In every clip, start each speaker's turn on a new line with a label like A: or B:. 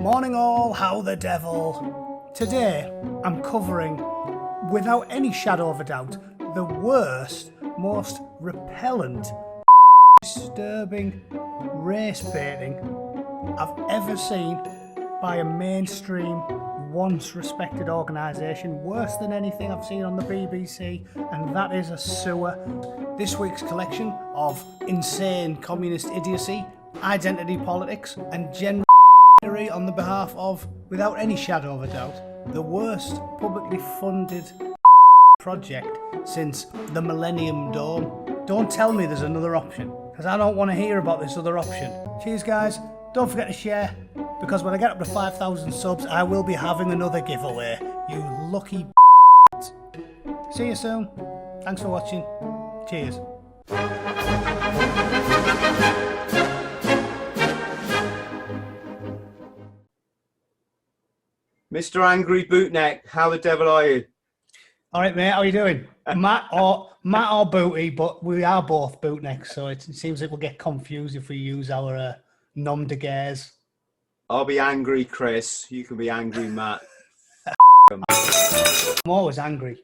A: Morning all, how the devil. Today I'm covering, without any shadow of a doubt, the worst, most repellent, disturbing race baiting I've ever seen by a mainstream, once respected organisation, worse than anything I've seen on the BBC, and that is a sewer. This week's collection of insane communist idiocy, identity politics, and general on the behalf of, without any shadow of a doubt, the worst publicly funded project since the Millennium Dome. Don't tell me there's another option, because I don't want to hear about this other option. Cheers guys, don't forget to share, because when I get up to 5,000 subs I will be having another giveaway, you lucky See you soon, thanks for watching, cheers.
B: Mr. Angry Bootneck, how the devil are you?
A: All right, mate, how are you doing? Matt or Booty, but we are both Bootnecks, so it seems like we'll get confused if we use our nom de guerres.
B: I'll be Angry Chris, you can be Angry Matt.
A: I'm always angry.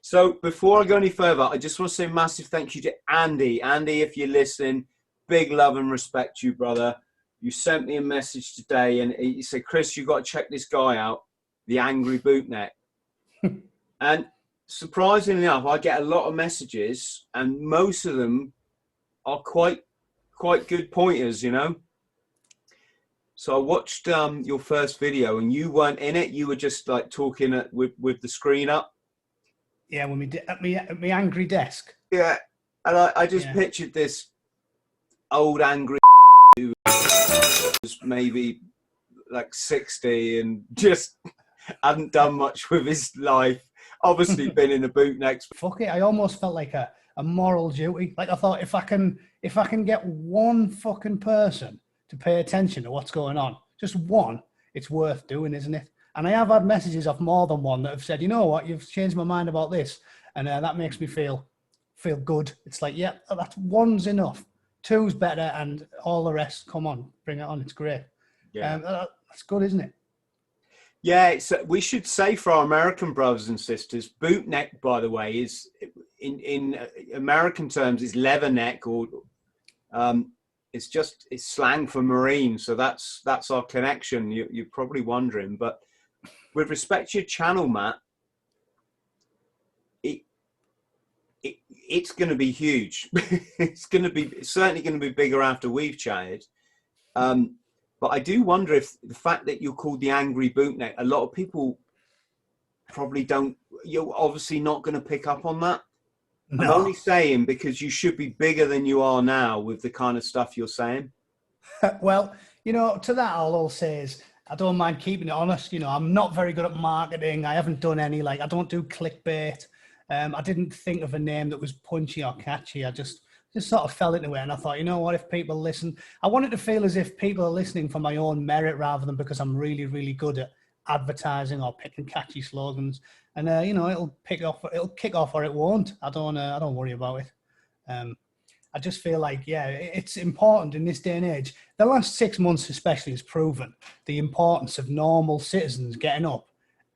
B: So, before I go any further, I just want to say a massive thank you to Andy. Andy, if you're listening, big love and respect to you, brother. You sent me a message today and you said, Chris, you've got to check this guy out, the Angry Bootneck. And surprisingly enough, I get a lot of messages and most of them are quite good pointers, you know. So I watched your first video and you weren't in it. You were just like talking with the screen up.
A: Yeah, when we did at my angry desk.
B: Yeah, and I just pictured this old angry who was maybe like 60 and just hadn't done much with his life. Obviously been in the bootnecks.
A: Fuck it, I almost felt like a moral duty. Like I thought, if I can get one fucking person to pay attention to what's going on, just one, it's worth doing, isn't it? And I have had messages of more than one that have said, you know what, you've changed my mind about this, and that makes me feel good. It's like, yeah, that one's enough. Two's better, and all the rest, come on, bring it on, it's great.
B: Yeah,
A: that's good, isn't it?
B: Yeah, it's, we should say for our American brothers and sisters, bootneck, by the way, is in American terms is leather neck, or it's slang for Marine. So that's our connection. You're probably wondering, but with respect to your channel, Matt, it's going to be huge. It's certainly going to be bigger after we've chatted. But I do wonder if the fact that you're called the Angry Bootneck, a lot of people probably don't, you're obviously not going to pick up on that. No. I'm only saying because you should be bigger than you are now with the kind of stuff you're saying.
A: Well, you know, to that I'll say is, I don't mind keeping it honest. You know, I'm not very good at marketing. I haven't done any, I don't do clickbait. I didn't think of a name that was punchy or catchy. I just sort of fell into it, and I thought, you know what, if people listen, I wanted to feel as if people are listening for my own merit rather than because I'm really, really good at advertising or picking catchy slogans. And you know, it'll kick off or it won't. I don't worry about it. I just feel like, yeah, it's important in this day and age. The last 6 months especially has proven the importance of normal citizens getting up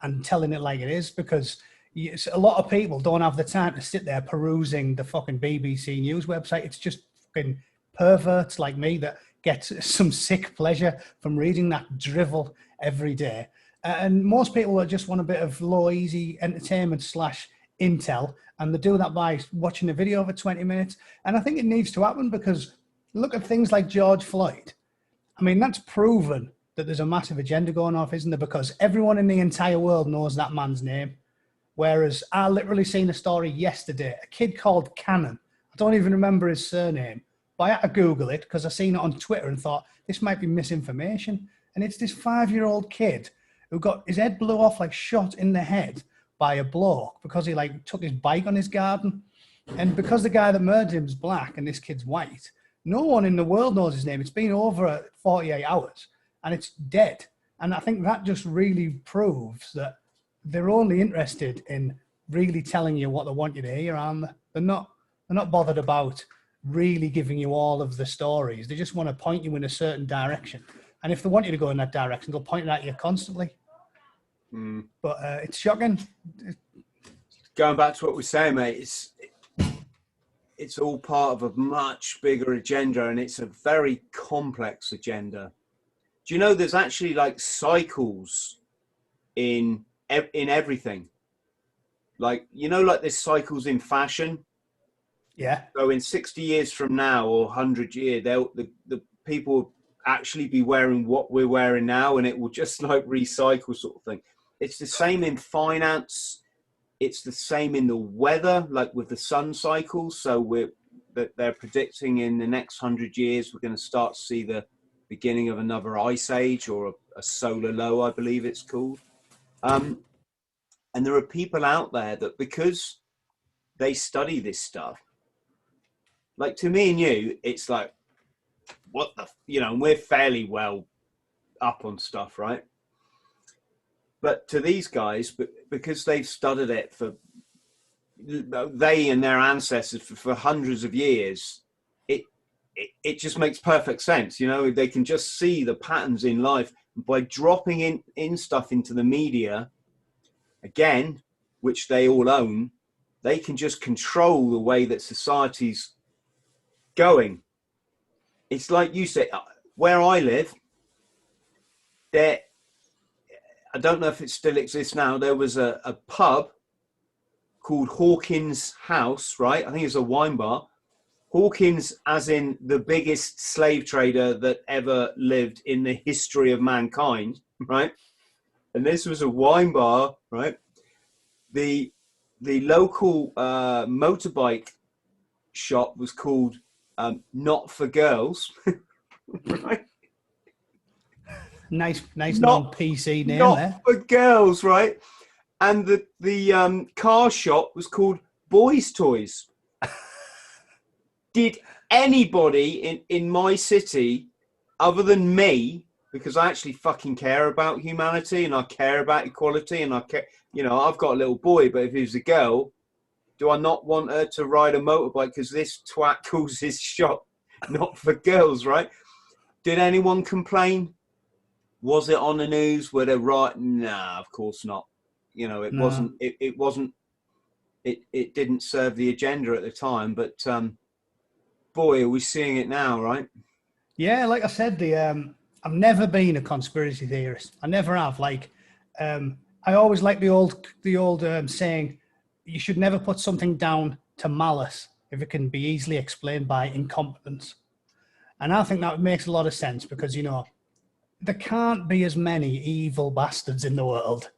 A: and telling it like it is, because a lot of people don't have the time to sit there perusing the fucking BBC News website. It's just fucking perverts like me that get some sick pleasure from reading that drivel every day. And most people just want a bit of low, easy entertainment / intel, and they do that by watching a video for 20 minutes. And I think it needs to happen, because look at things like George Floyd. I mean, that's proven that there's a massive agenda going off, isn't there? Because everyone in the entire world knows that man's name. Whereas I literally seen a story yesterday, a kid called Cannon. I don't even remember his surname, but I had to Google it because I seen it on Twitter and thought this might be misinformation. And it's this 5-year-old kid who got his head blew off, shot in the head by a bloke because he took his bike on his garden. And because the guy that murdered him is black and this kid's white, no one in the world knows his name. It's been over 48 hours and it's dead. And I think that just really proves that they're only interested in really telling you what they want you to hear, aren't they? They're not bothered about really giving you all of the stories. They just want to point you in a certain direction. And if they want you to go in that direction, they'll point it at you constantly. But it's shocking.
B: Going back to what we're saying, mate, it's all part of a much bigger agenda, and it's a very complex agenda. Do you know there's actually like cycles in everything? Like, you know, like there's cycles in fashion.
A: Yeah.
B: So in 60 years from now or 100 years, the people will actually be wearing what we're wearing now, and it will just like recycle sort of thing. It's the same in finance. It's the same in the weather, like with the sun cycles. So they're predicting in the next 100 years, we're going to start to see the beginning of another ice age, or a solar low, I believe it's called. And there are people out there that, because they study this stuff, like to me and you, it's like, what the, you know, we're fairly well up on stuff, right? But to these guys, because they've studied it they and their ancestors for hundreds of years, it just makes perfect sense. You know, they can just see the patterns in life by dropping in stuff into the media, again, which they all own. They can just control the way that society's going. It's like you said, where I live, I don't know if it still exists now. There was a pub called Hawkins House, right? I think it's a wine bar. Hawkins, as in the biggest slave trader that ever lived in the history of mankind, right? And this was a wine bar, right? The local motorbike shop was called Not for Girls, right?
A: Nice non-PC name
B: not
A: there.
B: For Girls, right? And the car shop was called Boys Toys. Did anybody in my city, other than me, because I actually fucking care about humanity and I care about equality, and I care, you know, I've got a little boy, but if he was a girl, do I not want her to ride a motorbike because this twat calls his shop Not For Girls, right? Did anyone complain? Was it on the news? Were they right? Nah, of course not. You know, it wasn't. It didn't serve the agenda at the time. But boy, are we seeing it now, right?
A: Yeah, like I said, I've never been a conspiracy theorist. I never have. Like, I always like the old saying, you should never put something down to malice if it can be easily explained by incompetence. And I think that makes a lot of sense because, you know, there can't be as many evil bastards in the world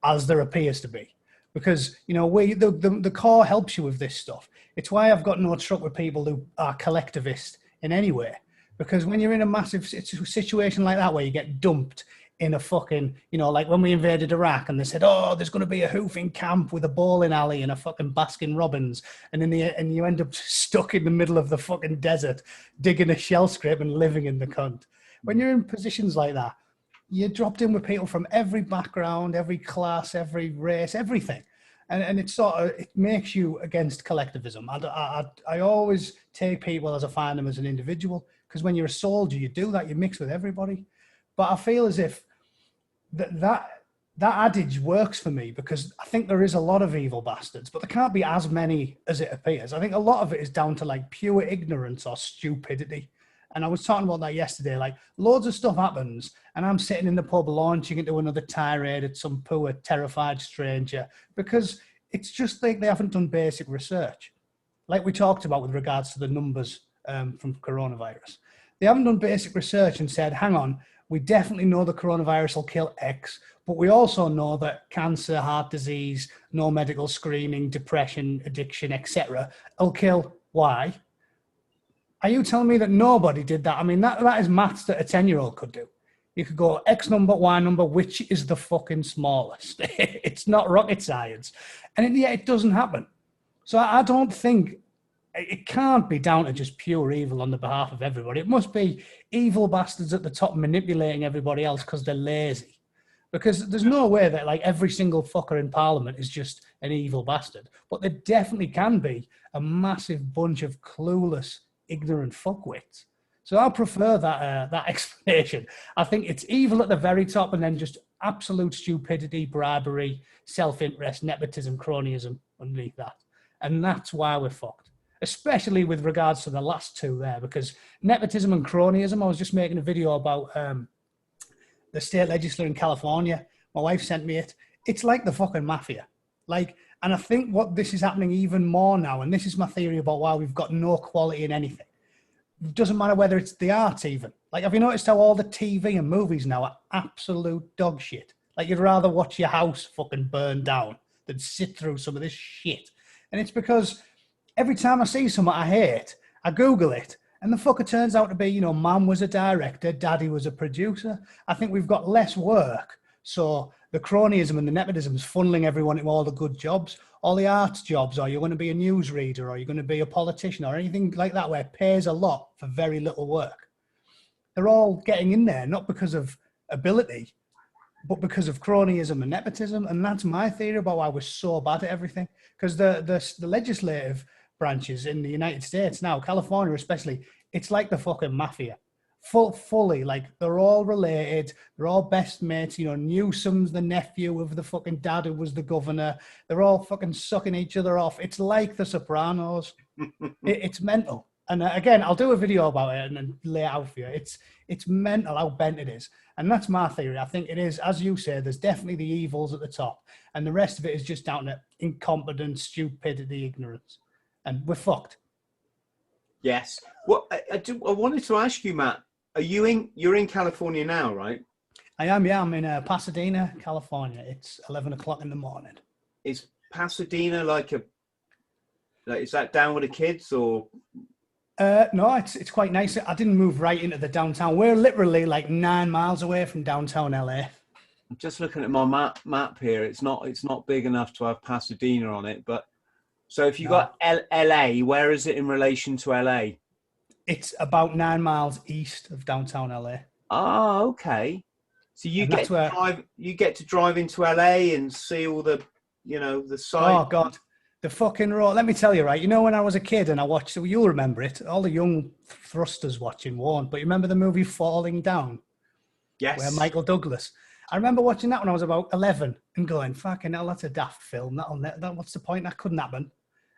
A: as there appears to be, because, you know, the core helps you with this stuff. It's why I've got no truck with people who are collectivist in any way, because when you're in a massive situation like that where you get dumped in a fucking, you know, like when we invaded Iraq and they said, oh, there's going to be a hoofing camp with a bowling alley and a fucking Baskin Robbins, and and you end up stuck in the middle of the fucking desert digging a shell scrape and living in the cunt. When you're in positions like that, you're dropped in with people from every background, every class, every race, everything. And it makes you against collectivism. I always take people as I find them as an individual, because when you're a soldier, you do that, you mix with everybody. But I feel as if that adage works for me, because I think there is a lot of evil bastards, but there can't be as many as it appears. I think a lot of it is down to like pure ignorance or stupidity. And I was talking about that yesterday, like loads of stuff happens and I'm sitting in the pub launching into another tirade at some poor, terrified stranger, because it's just like they haven't done basic research. Like we talked about with regards to the numbers from coronavirus. They haven't done basic research and said, hang on, we definitely know the coronavirus will kill X, but we also know that cancer, heart disease, no medical screening, depression, addiction, etc. will kill Y. Are you telling me that nobody did that? I mean, that is maths that a 10-year-old could do. You could go X number, Y number, which is the fucking smallest. It's not rocket science. And yet it doesn't happen. So I don't think, it can't be down to just pure evil on the behalf of everybody. It must be evil bastards at the top manipulating everybody else because they're lazy. Because there's no way that like every single fucker in Parliament is just an evil bastard. But there definitely can be a massive bunch of clueless, ignorant fuckwits. So I prefer that explanation. I think it's evil at the very top and then just absolute stupidity, bribery, self-interest, nepotism, cronyism underneath that. And that's why we're fucked, especially with regards to the last two there, because nepotism and cronyism, I was just making a video about the state legislature in California. My wife sent me it. It's like the fucking mafia. Like, and I think what this is happening even more now, and this is my theory about why we've got no quality in anything. It doesn't matter whether it's the art even. Like, have you noticed how all the TV and movies now are absolute dog shit? Like, you'd rather watch your house fucking burn down than sit through some of this shit. And it's because every time I see something I hate, I Google it, and the fucker turns out to be, you know, mum was a director, daddy was a producer. I think we've got less work. So the cronyism and the nepotism is funneling everyone into all the good jobs, all the arts jobs, or you're going to be a newsreader, or you're going to be a politician, or anything like that where it pays a lot for very little work. They're all getting in there, not because of ability, but because of cronyism and nepotism. And that's my theory about why we're so bad at everything. Because the legislative branches in the United States now, California especially, it's like the fucking mafia. Fully, like, they're all related, they're all best mates. You know, Newsom's the nephew of the fucking dad who was the governor. They're all fucking sucking each other off. It's like The Sopranos. It's mental. And again, I'll do a video about it and then lay it out for you. It's mental how bent it is. And that's my theory. I think it is, as you say, there's definitely the evils at the top, and the rest of it is just down to incompetence, stupidity, ignorance, and we're fucked.
B: Yes. Well, I wanted to ask you, Matt, you're in California now, right?
A: I am, yeah. I'm in Pasadena, California. It's 11 o'clock in the morning.
B: Is Pasadena like is that down with the kids or?
A: No, it's quite nice. I didn't move right into the downtown. We're literally like 9 miles away from downtown LA.
B: I'm just looking at my map here. It's not big enough to have Pasadena on it, but so if you got LA, where is it in relation to LA?
A: It's about 9 miles east of downtown LA.
B: Oh, okay. So you get to drive into LA and see all the, you know, the sights.
A: Oh God, the fucking road. Let me tell you, right? You know, when I was a kid and I watched, you'll remember it. All the young thrusters watching won't, but you remember the movie Falling Down?
B: Yes.
A: Where Michael Douglas. I remember watching that when I was about 11 and going, fucking hell, that's a daft film. What's the point? That couldn't happen.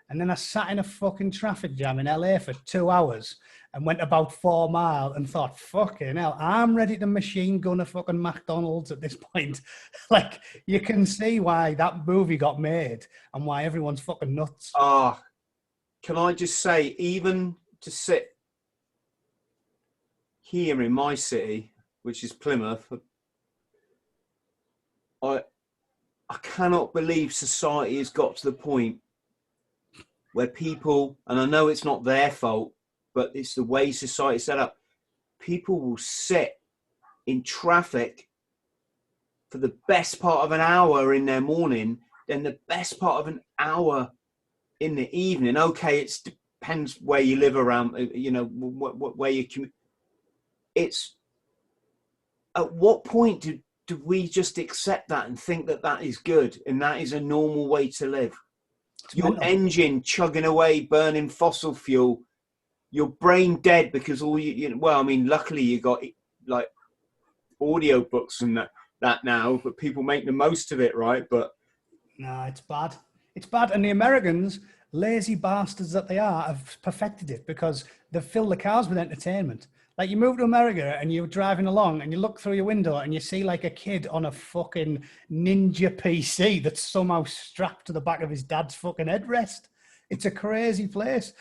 A: And then I sat in a fucking traffic jam in LA for 2 hours and went about 4 miles and thought, fucking hell, I'm ready to machine gun a fucking McDonald's at this point. Like, you can see why that movie got made and why everyone's fucking nuts.
B: Can I just say, even to sit here in my city, which is Plymouth, I cannot believe society has got to the point where people, and I know it's not their fault, but it's the way society is set up, people will sit in traffic for the best part of an hour in their morning, then the best part of an hour in the evening. Okay, it depends where you live around, you know, where you commute. It's, at what point do we just accept that and think that that is good and that is a normal way to live? Your engine chugging away, burning fossil fuel, your brain dead because all you know, well, I mean, luckily you got like audio books and that now, but people make the most of it, right? But
A: no, it's bad. It's bad. And the Americans, lazy bastards that they are, have perfected it because they've filled the cars with entertainment. Like, you move to America and you're driving along and you look through your window and you see like a kid on a fucking Ninja PC that's somehow strapped to the back of his dad's fucking headrest. It's a crazy place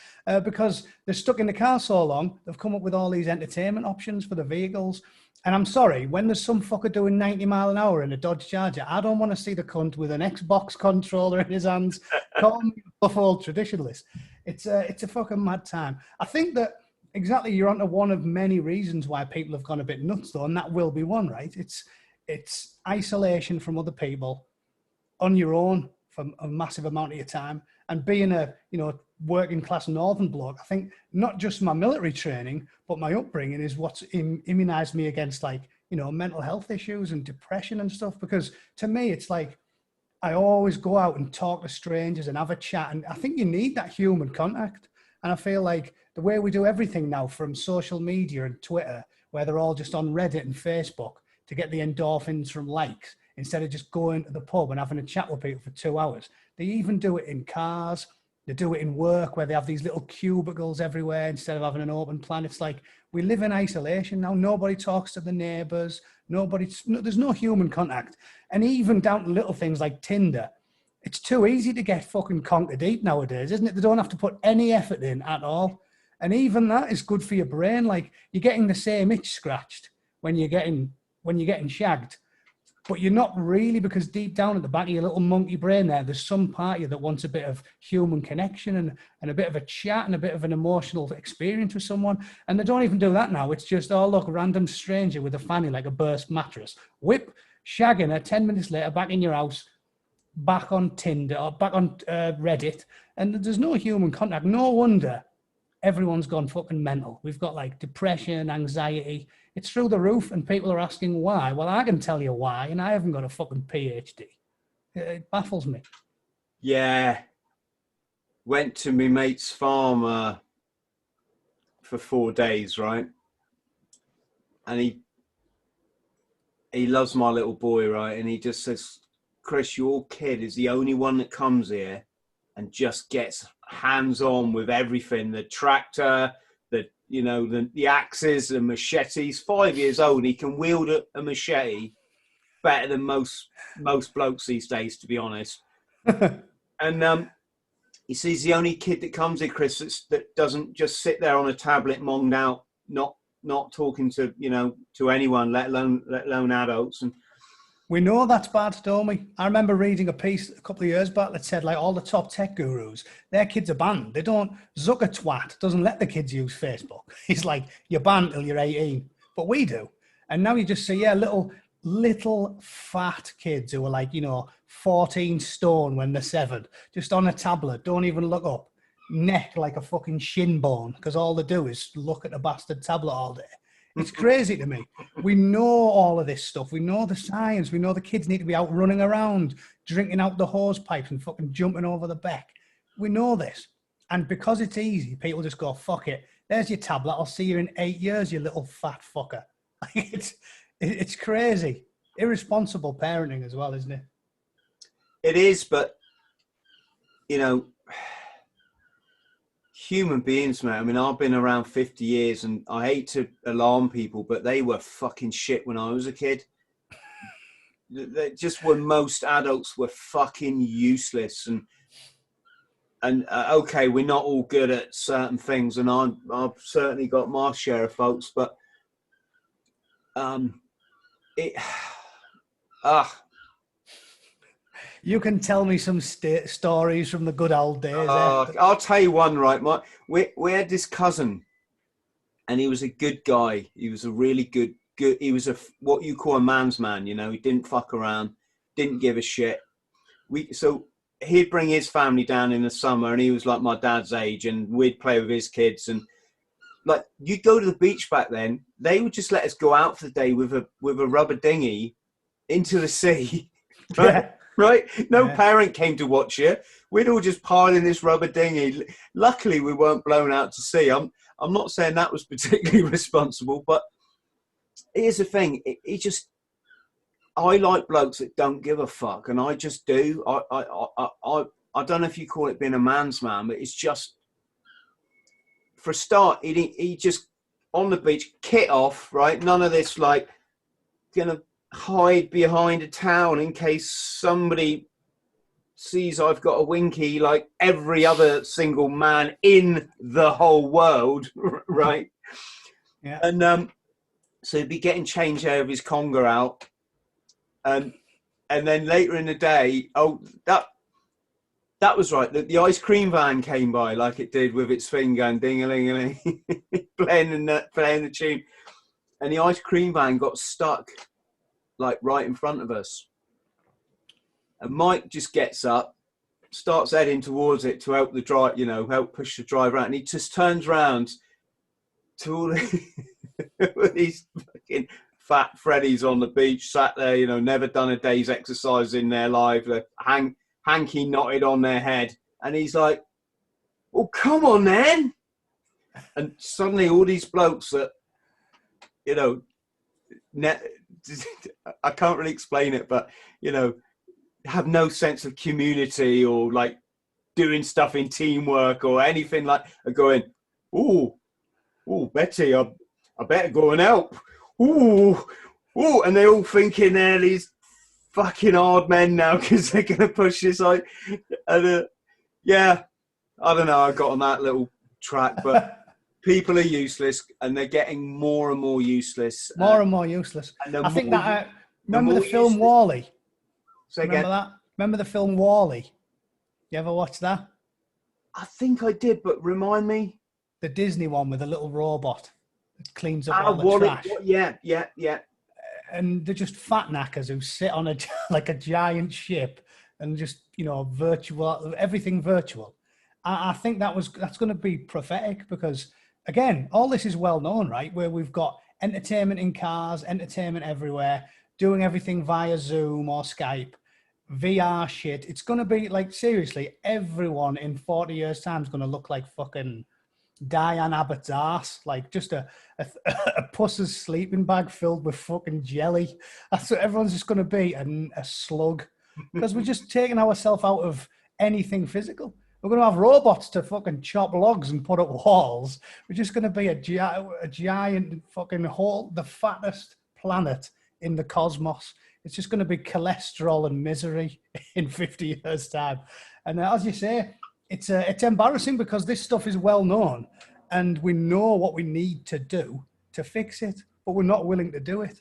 A: because they're stuck in the car so long, they've come up with all these entertainment options for the vehicles. And I'm sorry, when there's some fucker doing 90 mile an hour in a Dodge Charger, I don't want to see the cunt with an Xbox controller in his hands. Call me a buff old traditionalist. It's a fucking mad time. I think that exactly, you're onto one of many reasons why people have gone a bit nuts, though, and that will be one, right? It's isolation from other people, on your own for a massive amount of your time, and being a, you know, working class northern bloke. I think not just my military training, but my upbringing is what's immunized me against, like, you know, mental health issues and depression and stuff. Because to me, it's like I always go out and talk to strangers and have a chat, and I think you need that human contact. And I feel like the way we do everything now, from social media and Twitter, where they're all just on Reddit and Facebook to get the endorphins from likes, instead of just going to the pub and having a chat with people for 2 hours. They even do it in cars. They do it in work, where they have these little cubicles everywhere instead of having an open plan. It's like we live in isolation now. Nobody talks to the neighbours. There's no human contact. And even down to little things like Tinder, it's too easy to get fucking conquer deep nowadays, isn't it? They don't have to put any effort in at all. And even that is good for your brain. Like, you're getting the same itch scratched when you're getting shagged. But you're not really, because deep down at the back of your little monkey brain there's some part of you that wants a bit of human connection and a bit of a chat and a bit of an emotional experience with someone. And they don't even do that now. It's just, oh, look, random stranger with a fanny like a burst mattress. Whip, shagging her, 10 minutes later, back in your house, back on Tinder or back on Reddit. And there's no human contact. No wonder everyone's gone fucking mental. We've got like depression, anxiety. It's through the roof, and people are asking why. Well, I can tell you why, and I haven't got a fucking PhD. It baffles me.
B: Yeah. Went to my mate's farm for 4 days, right? And he loves my little boy, right? And he just says, Chris, your kid is the only one that comes here and just gets hands-on with everything. The tractor, the axes, the machetes. 5 years old, he can wield a machete better than most blokes these days, to be honest. And he says the only kid that comes here, Chris, that doesn't just sit there on a tablet monged out, not talking to anyone, let alone adults. And
A: we know that's bad, don't we? I remember reading a piece a couple of years back that said, like, all the top tech gurus, their kids are banned. They don't. Zucker twat doesn't let the kids use Facebook. He's like, you're banned till you're 18. But we do. And now you just see, little fat kids who are like, 14 stone when they're 7, just on a tablet, don't even look up, neck like a fucking shin bone, because all they do is look at a bastard tablet all day. It's crazy to me. We know all of this stuff. We know the science. We know the kids need to be out running around, drinking out the hose pipes and fucking jumping over the beck. We know this. And because it's easy, people just go, fuck it. There's your tablet. I'll see you in 8 years, you little fat fucker. It's crazy. Irresponsible parenting as well, isn't it?
B: It is, but, human beings, man. I mean, I've been around 50 years, and I hate to alarm people, but they were fucking shit when I was a kid. Just when most adults were fucking useless, and okay, we're not all good at certain things, and I've certainly got my share of faults, but
A: you can tell me some stories from the good old days.
B: I'll tell you one, right? We had this cousin, and he was a good guy. He was a really good. He was what you call a man's man. He didn't fuck around, didn't give a shit. So he'd bring his family down in the summer, and he was like my dad's age, and we'd play with his kids. And like, you'd go to the beach back then, they would just let us go out for the day with a rubber dinghy into the sea. Right? Yeah. Right? No parent came to watch you. We'd all just pile in this rubber dinghy. Luckily, we weren't blown out to sea. I'm not saying that was particularly responsible, but here's the thing. I like blokes that don't give a fuck, and I just do. I don't know if you call it being a man's man, but it's just, for a start, he just, on the beach, kit off, right? None of this, like, gonna hide behind a towel in case somebody sees I've got a winky like every other single man in the whole world, right?
A: Yeah.
B: And so he'd be getting change out of his conger out, and then later in the day, that was right. The ice cream van came by like it did with its thing going ding-a-ling-a-ling, playing the tune, and the ice cream van got stuck like right in front of us. And Mike just gets up, starts heading towards it to help the drive, help push the driver out. And he just turns around to all these fucking fat Freddies on the beach, sat there, never done a day's exercise in their life, hanky knotted on their head. And he's like, well, come on then. And suddenly all these blokes that, you know, I can't really explain it, but, you know, have no sense of community or like doing stuff in teamwork or anything, like, are going, oh, Betty, I better go and help. And they're all thinking they're these fucking hard men now because they're going to push this like, and yeah, I don't know, I got on that little track, but people are useless and they're getting more and more useless.
A: More and more useless. I think that, remember the film WALL-E? Remember that? Remember the film WALL-E? You ever watch that?
B: I think I did, but remind me.
A: The Disney one with a little robot that cleans up all the trash.
B: Yeah.
A: And they're just fat knackers who sit on like a giant ship and just, you know, everything virtual. I think that's going to be prophetic because, again, all this is well known, right? Where we've got entertainment in cars, entertainment everywhere, doing everything via Zoom or Skype, VR shit. It's going to be like, seriously, everyone in 40 years' time is going to look like fucking Diane Abbott's ass, like just a puss's sleeping bag filled with fucking jelly. That's what everyone's just going to be, a slug, because we're just taking ourselves out of anything physical. We're going to have robots to fucking chop logs and put up walls. We're just going to be a giant fucking hole, the fattest planet in the cosmos. It's just going to be cholesterol and misery in 50 years' time. And as you say, it's embarrassing because this stuff is well known and we know what we need to do to fix it, but we're not willing to do it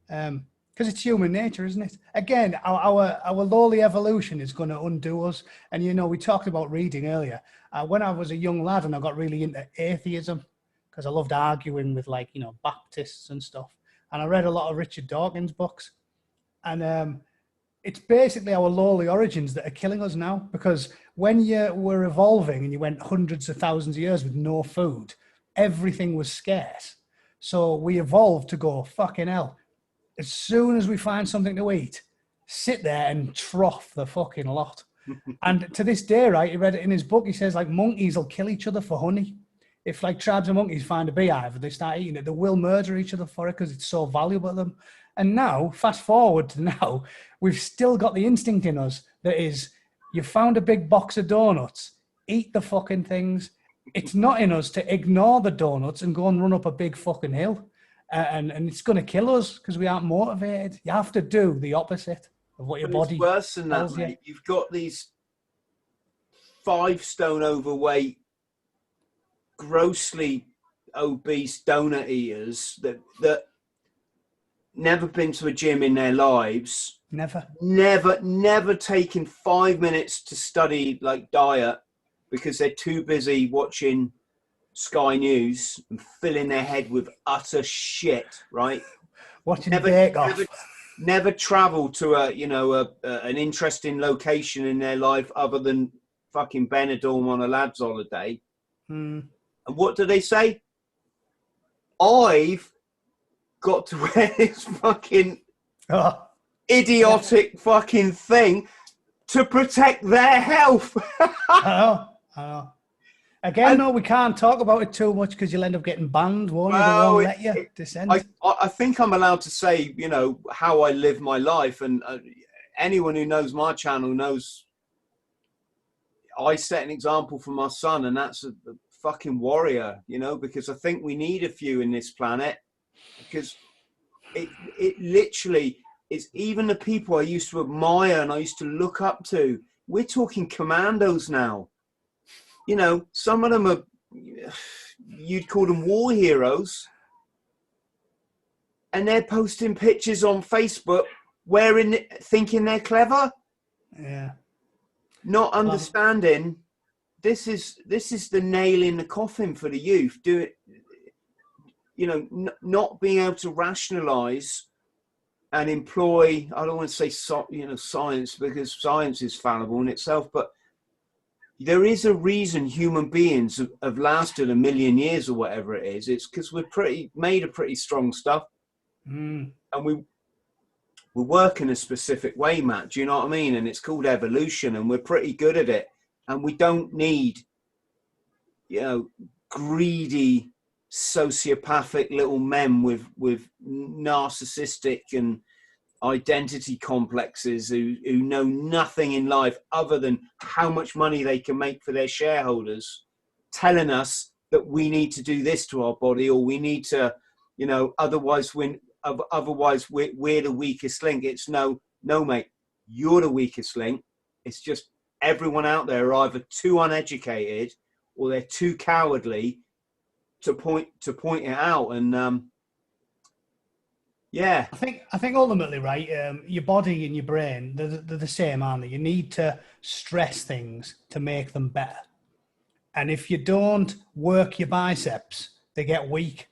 A: because it's human nature, isn't it? Again, our lowly evolution is going to undo us. And, you know, we talked about reading earlier. When I was a young lad and I got really into atheism because I loved arguing with, like, you know, Baptists and stuff. And I read a lot of Richard Dawkins' books. And it's basically our lowly origins that are killing us now, because when you were evolving and you went hundreds of thousands of years with no food, everything was scarce. So we evolved to go, fucking hell, as soon as we find something to eat, sit there and trough the fucking lot. And to this day, right, he read it in his book, he says, like, monkeys will kill each other for honey. If, like, tribes of monkeys find a beehive and they start eating it, they will murder each other for it because it's so valuable to them. And now, fast forward to now, we've still got the instinct in us that is, you found a big box of donuts, eat the fucking things. It's not in us to ignore the donuts and go and run up a big fucking hill. And it's going to kill us because we aren't motivated. You have to do the opposite of what your body
B: it's worse than that, mate. You've got these 5 stone overweight, grossly obese donut eaters that never been to a gym in their lives. Never taken 5 minutes to study, like, diet because they're too busy watching Sky News and filling their head with utter shit, right?
A: Watching Bake Off.
B: Never travel to an interesting location in their life other than fucking Benidorm on a lad's holiday. And what do they say? I've got to wear this fucking idiotic fucking thing to protect their health.
A: I know. Again, no, we can't talk about it too much because you'll end up getting banned, won't you? They won't let you descend.
B: I think I'm allowed to say, you know, how I live my life. And anyone who knows my channel knows I set an example for my son, and that's a fucking warrior, you know, because I think we need a few in this planet, because it literally is, even the people I used to admire and I used to look up to, we're talking commandos now. You know, some of them are, you'd call them war heroes, and they're posting pictures on Facebook thinking they're clever.
A: Yeah.
B: Not understanding this is the nail in the coffin for the youth. Do it, you know, not being able to rationalize and employ, I don't want to say science, because science is fallible in itself, but there is a reason human beings have lasted 1 million years or whatever it is. It's because we're made of pretty strong stuff. And we work in a specific way, Matt. Do you know what I mean? And it's called evolution, and we're pretty good at it. And we don't need, you know, greedy, sociopathic little men with narcissistic and identity complexes who know nothing in life other than how much money they can make for their shareholders, telling us that we need to do this to our body, or we need to, otherwise we're the weakest link. It's no, mate, you're the weakest link. It's just everyone out there are either too uneducated or they're too cowardly to point it out. And yeah,
A: I think ultimately, right, your body and your brain, they're the same, aren't they? You need to stress things to make them better. And if you don't work your biceps, they get weak.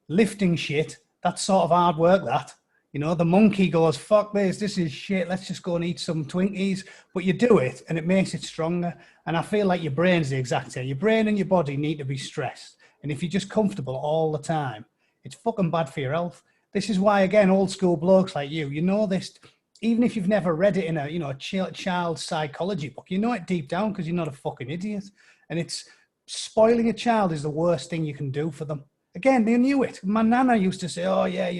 A: Lifting shit, that's sort of hard work, that. The monkey goes, fuck this is shit, let's just go and eat some Twinkies. But you do it and it makes it stronger. And I feel like your brain's the exact same. Your brain and your body need to be stressed. And if you're just comfortable all the time, it's fucking bad for your health. This is why, again, old school blokes like you know this, even if you've never read it in a child psychology book, you know it deep down because you're not a fucking idiot. And it's spoiling a child is the worst thing you can do for them. Again, they knew it. My nana used to say, oh yeah,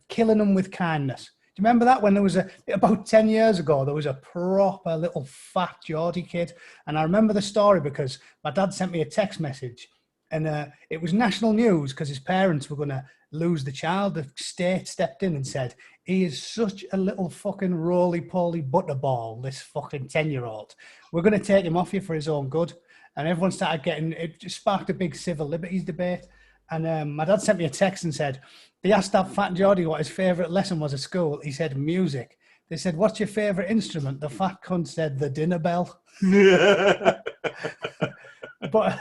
A: killing them with kindness. Do you remember that when there was about 10 years ago, there was a proper little fat Geordie kid. And I remember the story because my dad sent me a text message. And it was national news because his parents were going to lose the child. The state stepped in and said, he is such a little fucking roly-poly butterball, this fucking 10-year-old. We're going to take him off you for his own good. And everyone started it just sparked a big civil liberties debate. And my dad sent me a text and said, they asked that fat Geordie what his favourite lesson was at school. He said, music. They said, what's your favourite instrument? The fat cunt said, the dinner bell. But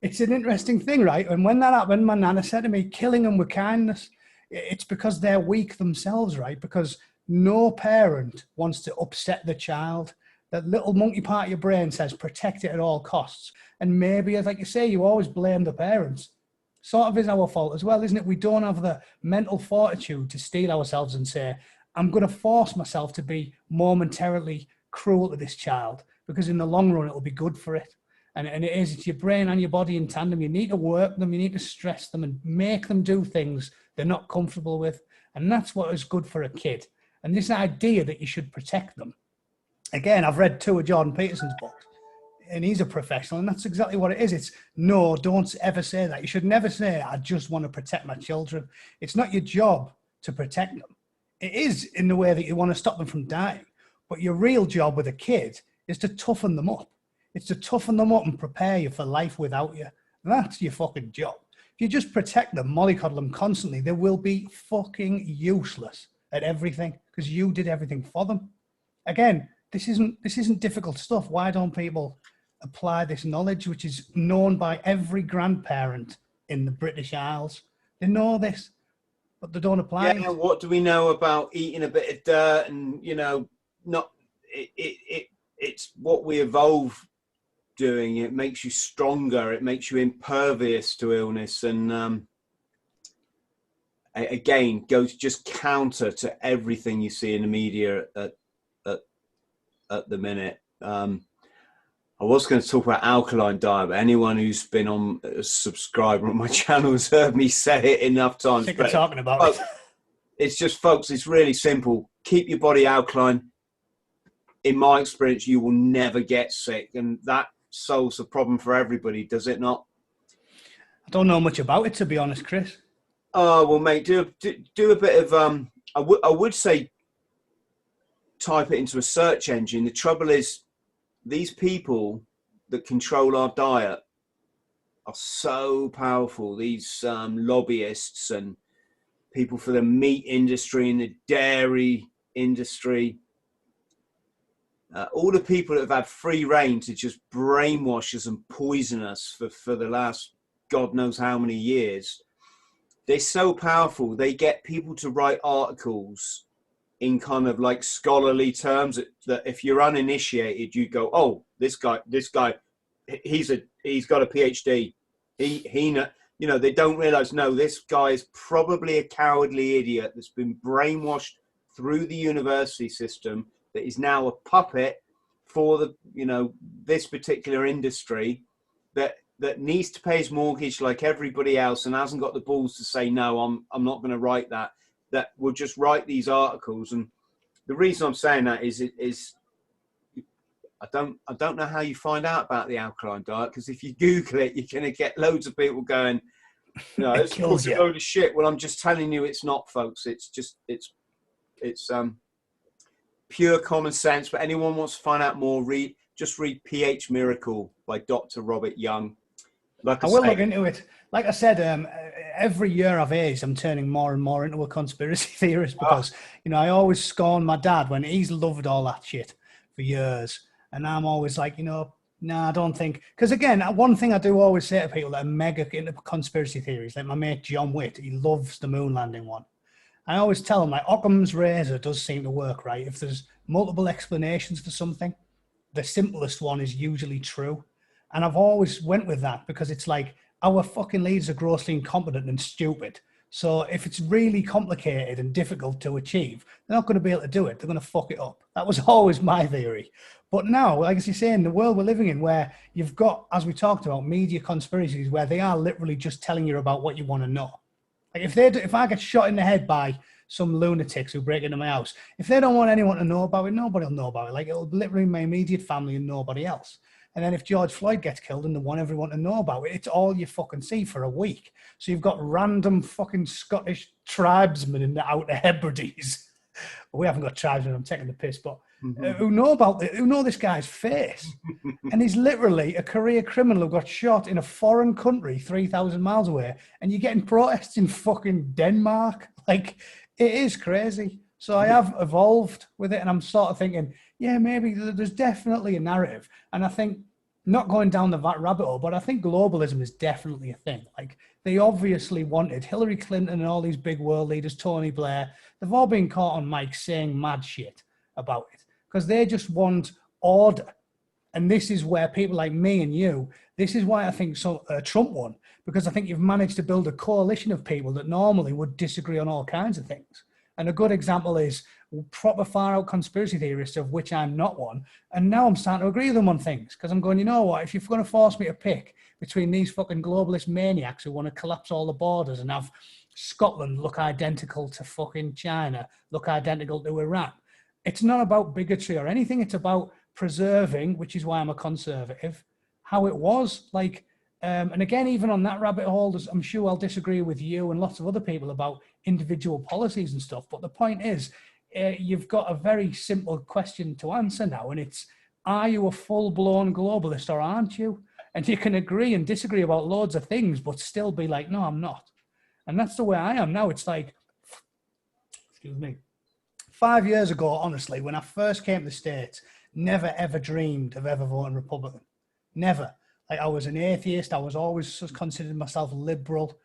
A: it's an interesting thing, right? And when that happened, my nana said to me, killing them with kindness, it's because they're weak themselves, right? Because no parent wants to upset the child. That little monkey part of your brain says, protect it at all costs. And maybe, like you say, you always blame the parents. Sort of is our fault as well, isn't it? We don't have the mental fortitude to steel ourselves and say, I'm going to force myself to be momentarily cruel to this child because in the long run, it'll be good for it. And it is, it's your brain and your body in tandem. You need to work them, you need to stress them and make them do things they're not comfortable with. And that's what is good for a kid. And this idea that you should protect them. Again, I've read 2 of Jordan Peterson's books and he's a professional and that's exactly what it is. It's no, don't ever say that. You should never say, I just want to protect my children. It's not your job to protect them. It is in the way that you want to stop them from dying. But your real job with a kid is to toughen them up. It's to toughen them up and prepare you for life without you. That's your fucking job. If you just protect them, mollycoddle them constantly, they will be fucking useless at everything because you did everything for them. Again, this isn't difficult stuff. Why don't people apply this knowledge, which is known by every grandparent in the British Isles? They know this, but they don't apply it.
B: What do we know about eating a bit of dirt and, it's what we evolve doing. It makes you stronger. It makes you impervious to illness. And again, goes just counter to everything you see in the media at the minute. I was going to talk about Alkaline Diet, but anyone who's been on a subscriber on my channel has heard me say it enough times.
A: I think we're talking about it.
B: It's just, folks, it's really simple. Keep your body alkaline. In my experience, you will never get sick. And that solves the problem for everybody, does it not?
A: I don't know much about it, to be honest, Chris.
B: Oh, well, mate, do a bit of, I would say type it into a search engine. The trouble is, these people that control our diet are so powerful. These lobbyists and people for the meat industry and the dairy industry, all the people that have had free reign to just brainwash us and poison us for the last God knows how many years. They're so powerful. They get people to write articles in kind of like scholarly terms that if you're uninitiated, you go, oh, this guy, he's got a PhD. They don't realize, no, this guy is probably a cowardly idiot that's been brainwashed through the university system, that is now a puppet for this particular industry, that that needs to pay his mortgage like everybody else and hasn't got the balls to say, no, I'm not going to write that will just write these articles. And the reason I'm saying that is I don't know how you find out about the alkaline diet, because if you Google it, you're going to get loads of people going, no, it's a load of shit. Well, I'm just telling you, it's not, folks. It's just, it's pure common sense. But anyone wants to find out more, just read pH Miracle by Dr. Robert Young. Like I
A: will
B: say,
A: look into it. Like I said, every year I've aged, I'm turning more and more into a conspiracy theorist because, you know, I always scorn my dad when he's loved all that shit for years. And I'm always like, you know, I don't think. Because again, one thing I do always say to people that are mega into conspiracy theories, like my mate John Witt, he loves the moon landing one. I always tell him, like, Occam's razor does seem to work, right? If there's multiple explanations for something, the simplest one is usually true. And I've always went with that because it's like our fucking leaders are grossly incompetent and stupid. So if it's really complicated and difficult to achieve, they're not going to be able to do it. They're going to fuck it up. That was always my theory. But now, like as you say, in the world we're living in, where you've got, as we talked about, media conspiracies, where they are literally just telling you about what you want to know. Like if I get shot in the head by some lunatics who break into my house, if they don't want anyone to know about it, nobody will know about it. Like it'll literally be my immediate family and nobody else. And then if George Floyd gets killed and they want everyone to know about it, it's all you fucking see for a week. So you've got random fucking Scottish tribesmen in the Outer Hebrides. We haven't got tribesmen, I'm taking the piss, but who know this guy's face. And he's literally a career criminal who got shot in a foreign country 3,000 miles away. And you're getting protests in fucking Denmark. Like, it is crazy. So I have evolved with it, and I'm sort of thinking, yeah, maybe there's definitely a narrative. And I think, not going down the rabbit hole, but I think globalism is definitely a thing. Like, they obviously wanted Hillary Clinton and all these big world leaders, Tony Blair, they've all been caught on mic saying mad shit about it because they just want order. And this is where people like me and you, this is why I think Trump won, because I think you've managed to build a coalition of people that normally would disagree on all kinds of things. And a good example is proper far-out conspiracy theorists, of which I'm not one. And now I'm starting to agree with them on things because I'm going, you know what, if you're going to force me to pick between these fucking globalist maniacs who want to collapse all the borders and have Scotland look identical to fucking China, look identical to Iran, it's not about bigotry or anything. It's about preserving, which is why I'm a conservative, how it was. Like, and again, even on that rabbit hole, I'm sure I'll disagree with you and lots of other people about individual policies and stuff. But the point is, you've got a very simple question to answer now. And it's, are you a full-blown globalist or aren't you? And you can agree and disagree about loads of things, but still be like, no, I'm not. And that's the way I am now. It's like, excuse me, 5 years ago, honestly, when I first came to the States, never, ever dreamed of ever voting Republican. Never. Like, I was an atheist. I was always considered myself liberal,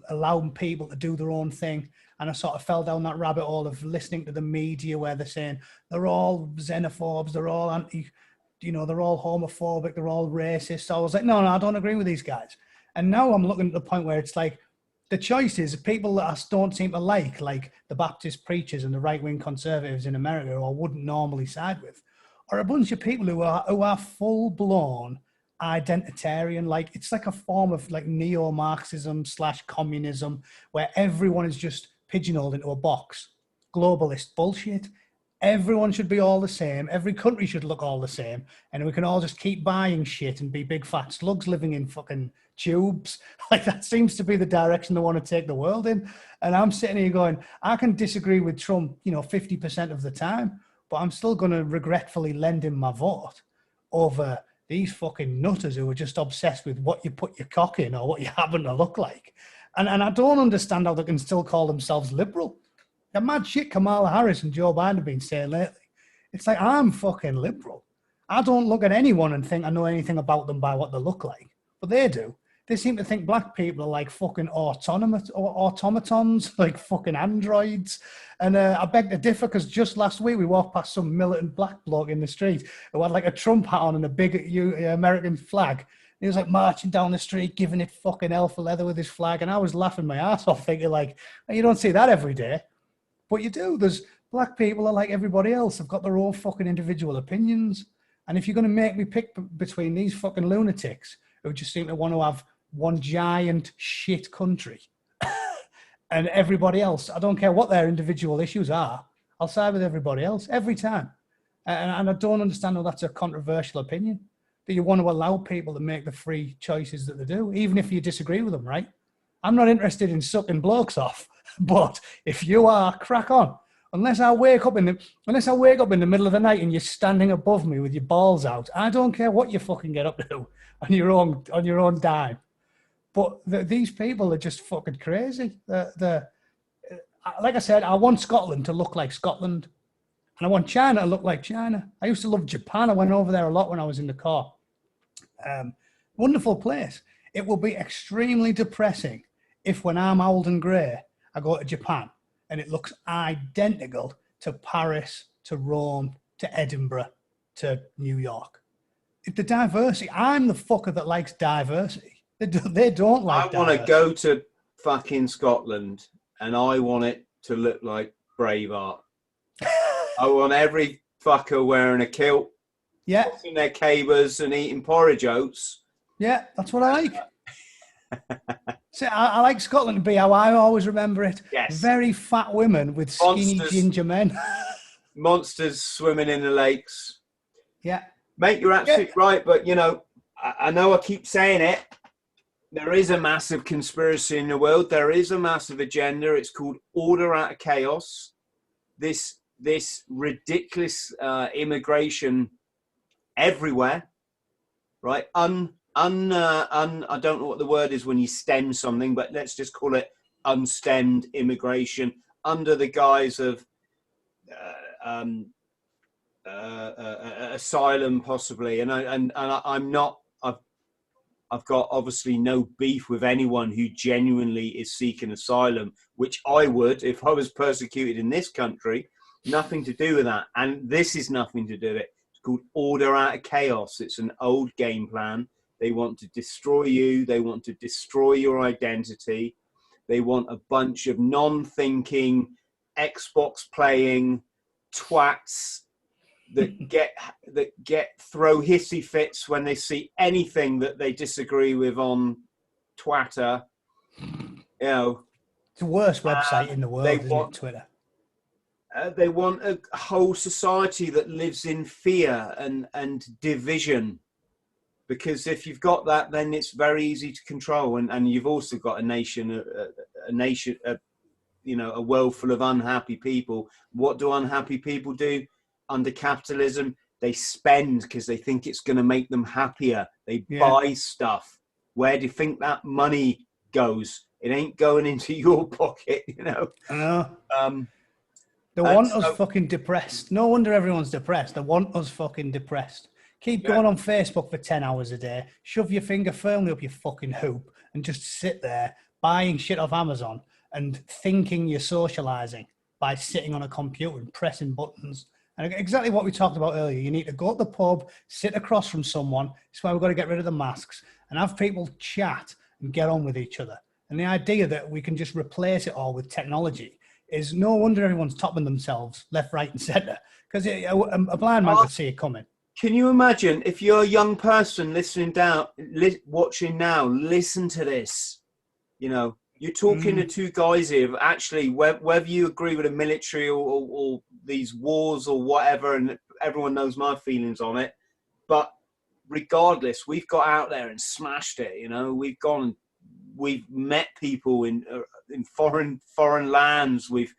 A: allowing people to do their own thing. And I sort of fell down that rabbit hole of listening to the media where they're saying they're all xenophobes, they're all they're all homophobic, they're all racist. So I was like, no, I don't agree with these guys. And now I'm looking at the point where it's like, the choice is people that I don't seem to like the Baptist preachers and the right-wing conservatives in America, who I wouldn't normally side with, are a bunch of people who are full-blown identitarian. Like, it's like a form of like neo-Marxism / communism where everyone is just pigeonholed into a box. Globalist bullshit. Everyone should be all the same. Every country should look all the same. And we can all just keep buying shit and be big fat slugs living in fucking tubes. Like, that seems to be the direction they want to take the world in. And I'm sitting here going, I can disagree with Trump, 50% of the time, but I'm still going to regretfully lend him my vote over these fucking nutters who are just obsessed with what you put your cock in or what you happen to look like. And I don't understand how they can still call themselves liberal. The mad shit Kamala Harris and Joe Biden have been saying lately. It's like, I'm fucking liberal. I don't look at anyone and think I know anything about them by what they look like. But they do. They seem to think black people are like fucking automatons, like fucking androids. And I beg to differ, because just last week we walked past some militant black bloke in the street who had like a Trump hat on and a big American flag. He was like marching down the street, giving it fucking hell for leather with his flag. And I was laughing my ass off, thinking like, you don't see that every day. But you do. There's black people are like everybody else. They've got their own fucking individual opinions. And if you're going to make me pick between these fucking lunatics who just seem to want to have one giant shit country. And everybody else, I don't care what their individual issues are, I'll side with everybody else every time. And I don't understand how that's a controversial opinion, that you want to allow people to make the free choices that they do, even if you disagree with them, right? I'm not interested in sucking blokes off, but if you are, crack on. Unless I wake up in the middle of the night and you're standing above me with your balls out, I don't care what you fucking get up to on your own dime. But these people are just fucking crazy. Like I said, I want Scotland to look like Scotland, and I want China to look like China. I used to love Japan. I went over there a lot when I was in the car. Wonderful place. It will be extremely depressing if, when I'm old and grey, I go to Japan and it looks identical to Paris, to Rome, to Edinburgh, to New York. The diversity. I'm the fucker that likes diversity. They don't like
B: I want to go to fucking Scotland and I want it to look like Braveheart. I want every fucker wearing a kilt, in their cabers and eating porridge oats. Yeah,
A: that's what I like. See, I like Scotland to be how I always remember it.
B: Yes.
A: Very fat women with skinny ginger men.
B: Monsters swimming in the lakes.
A: Yeah.
B: Mate, you're absolutely right. But, you know I keep saying it. There is a massive conspiracy in the world. There is a massive agenda. It's called order out of chaos. This ridiculous immigration everywhere, right? I don't know what the word is when you stem something, but let's just call it unstemmed immigration under the guise of asylum, possibly. And I'm not. I've got obviously no beef with anyone who genuinely is seeking asylum, which I would if I was persecuted in this country. Nothing to do with that. And this is nothing to do with it. It's called order out of chaos. It's an old game plan. They want to destroy you. They want to destroy your identity. They want a bunch of non-thinking, Xbox playing twats that throw hissy fits when they see anything that they disagree with on Twitter. You know,
A: it's the worst website in the world, isn't it, Twitter?
B: They want a whole society that lives in fear and division, because if you've got that, then it's very easy to control. And you've also got a nation, a world full of unhappy people. What do unhappy people do? Under capitalism, they spend because they think it's going to make them happier. They buy stuff. Where do you think that money goes? It ain't going into your pocket, you know.
A: I know. They want us fucking depressed. No wonder everyone's depressed. They want us fucking depressed. Keep going on Facebook for 10 hours a day. Shove your finger firmly up your fucking hoop and just sit there buying shit off Amazon and thinking you're socializing by sitting on a computer and pressing buttons. And exactly what we talked about earlier. You need to go to the pub, sit across from someone. That's why we've got to get rid of the masks and have people chat and get on with each other. And the idea that we can just replace it all with technology is no wonder everyone's topping themselves left, right and centre, because a blind man could see it coming.
B: Can you imagine if you're a young person watching now, listen to this. You know, you're talking to two guys here, actually, whether you agree with the military or these wars or whatever, and everyone knows my feelings on it. But regardless, we've got out there and smashed it. You know, we've met people in foreign lands. We've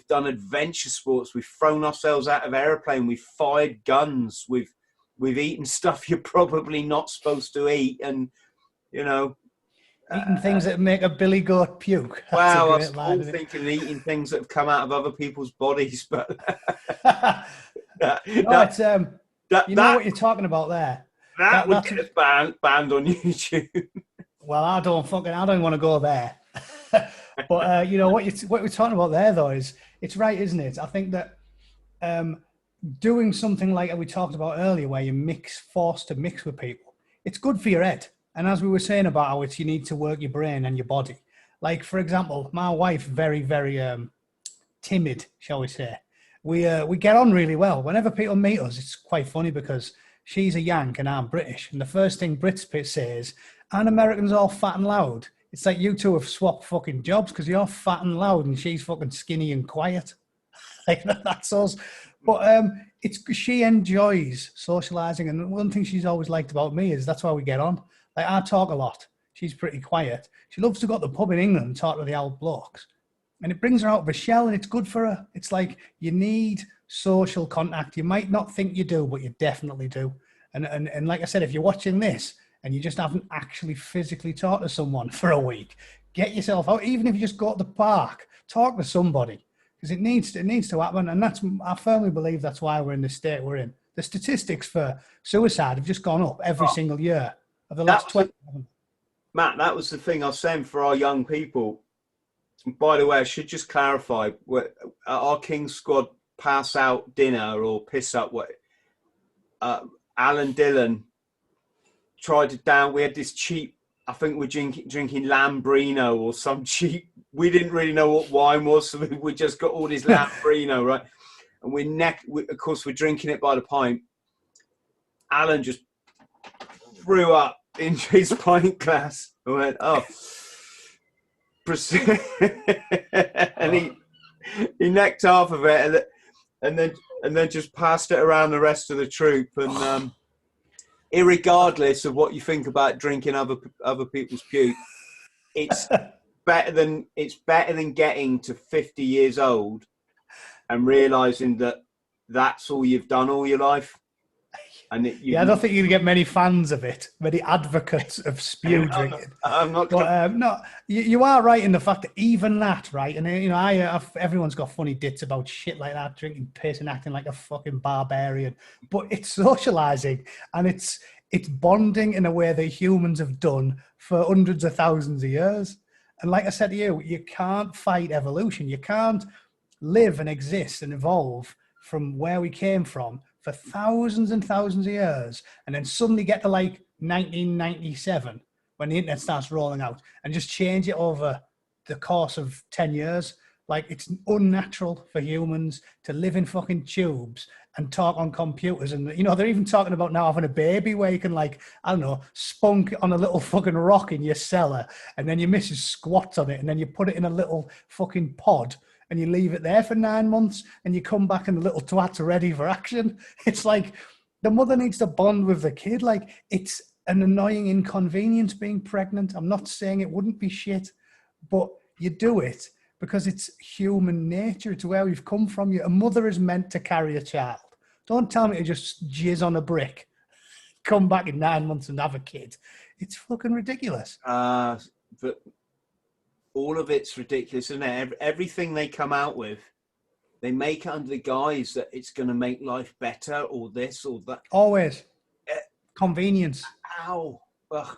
B: done adventure sports. We've thrown ourselves out of airplane. We've fired guns. We've eaten stuff you're probably not supposed to eat, and you know.
A: Eating things that make a billy goat puke.
B: Wow, I was all thinking eating things that have come out of other people's bodies, but
A: you know what you're talking about there.
B: That would get us banned on YouTube.
A: Well, I don't want to go there. But you know what we're talking about there, though, is it's right, isn't it? I think that doing something like we talked about earlier, where you're forced to mix with people, it's good for your head. And as we were saying about how you need to work your brain and your body. Like, for example, my wife, very, very timid, shall we say. We get on really well. Whenever people meet us, it's quite funny because she's a Yank and I'm British. And the first thing Brits say is, aren't Americans all fat and loud? It's like you two have swapped fucking jobs because you're fat and loud and she's fucking skinny and quiet. Like that's us. But she enjoys socializing, and one thing she's always liked about me is that's why we get on. Like I talk a lot. She's pretty quiet. She loves to go to the pub in England and talk to the old blokes. And it brings her out of her shell and it's good for her. It's like you need social contact. You might not think you do, but you definitely do. And like I said, if you're watching this and you just haven't actually physically talked to someone for a week, get yourself out. Even if you just go to the park, talk to somebody. Because it needs to happen, and I firmly believe that's why we're in the state we're in. The statistics for suicide have just gone up every single year of the last 20.
B: Matt, that was the thing I was saying for our young people. By the way, I should just clarify: our King Squad pass out dinner or piss up. Alan Dillon tried to down. We had this cheap. I think we're drinking Lambrino or some cheap. We didn't really know what wine was, so we just got all this Lambrino, right? And of course, we're drinking it by the pint. Alan just threw up into his pint glass. I went, oh. And he necked half of it and then just passed it around the rest of the troop. And irregardless of what you think about drinking other people's puke, it's better than getting to 50 years old and realizing that that's all you've done all your life. And I
A: don't think you're gonna get many fans of it, many advocates of spew drinking.
B: I'm not.
A: But no, you are right in the fact that even that, right? And everyone's got funny dits about shit like that, drinking piss and acting like a fucking barbarian. But it's socializing and it's bonding in a way that humans have done for hundreds of thousands of years. And like I said to you, you can't fight evolution. You can't live and exist and evolve from where we came from for thousands and thousands of years, and then suddenly get to like 1997 when the internet starts rolling out and just change it over the course of 10 years. Like, it's unnatural for humans to live in fucking tubes and talk on computers. And, they're even talking about now having a baby where you can, like, I don't know, spunk on a little fucking rock in your cellar, and then your missus squats on it, and then you put it in a little fucking pod and you leave it there for 9 months, and you come back and the little twat's ready for action. It's like the mother needs to bond with the kid. Like, it's an annoying inconvenience being pregnant. I'm not saying it wouldn't be shit, but you do it because it's human nature. It's where we've come from. A mother is meant to carry a child. Don't tell me to just jizz on a brick, come back in 9 months and have a kid. It's fucking ridiculous.
B: But all of it's ridiculous, isn't it? Everything they come out with, they make it under the guise that it's going to make life better or this or that.
A: Always. Convenience.
B: Ow. Ugh.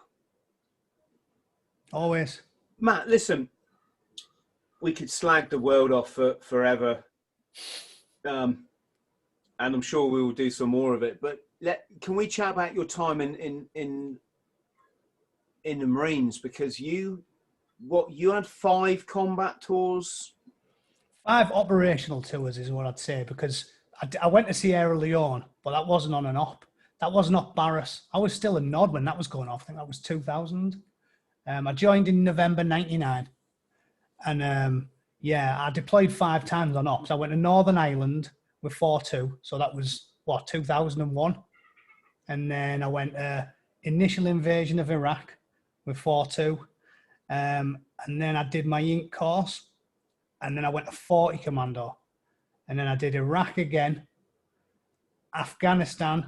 A: Always.
B: Matt, listen, we could slag the world off forever. And I'm sure we will do some more of it. But can we chat about your time in the Marines? Because you had 5 combat tours?
A: 5 operational tours is what I'd say, because I went to Sierra Leone, but that wasn't on an op. That wasn't op Barras. I was still a nod when that was going off. I think that was 2000. I joined in November 99. And I deployed 5 times on ops. I went to Northern Ireland with 4-2. So that was, 2001. And then I went initial invasion of Iraq with 4-2. And then I did my Inc course, and then I went to 40 Commando, and then I did Iraq again, Afghanistan.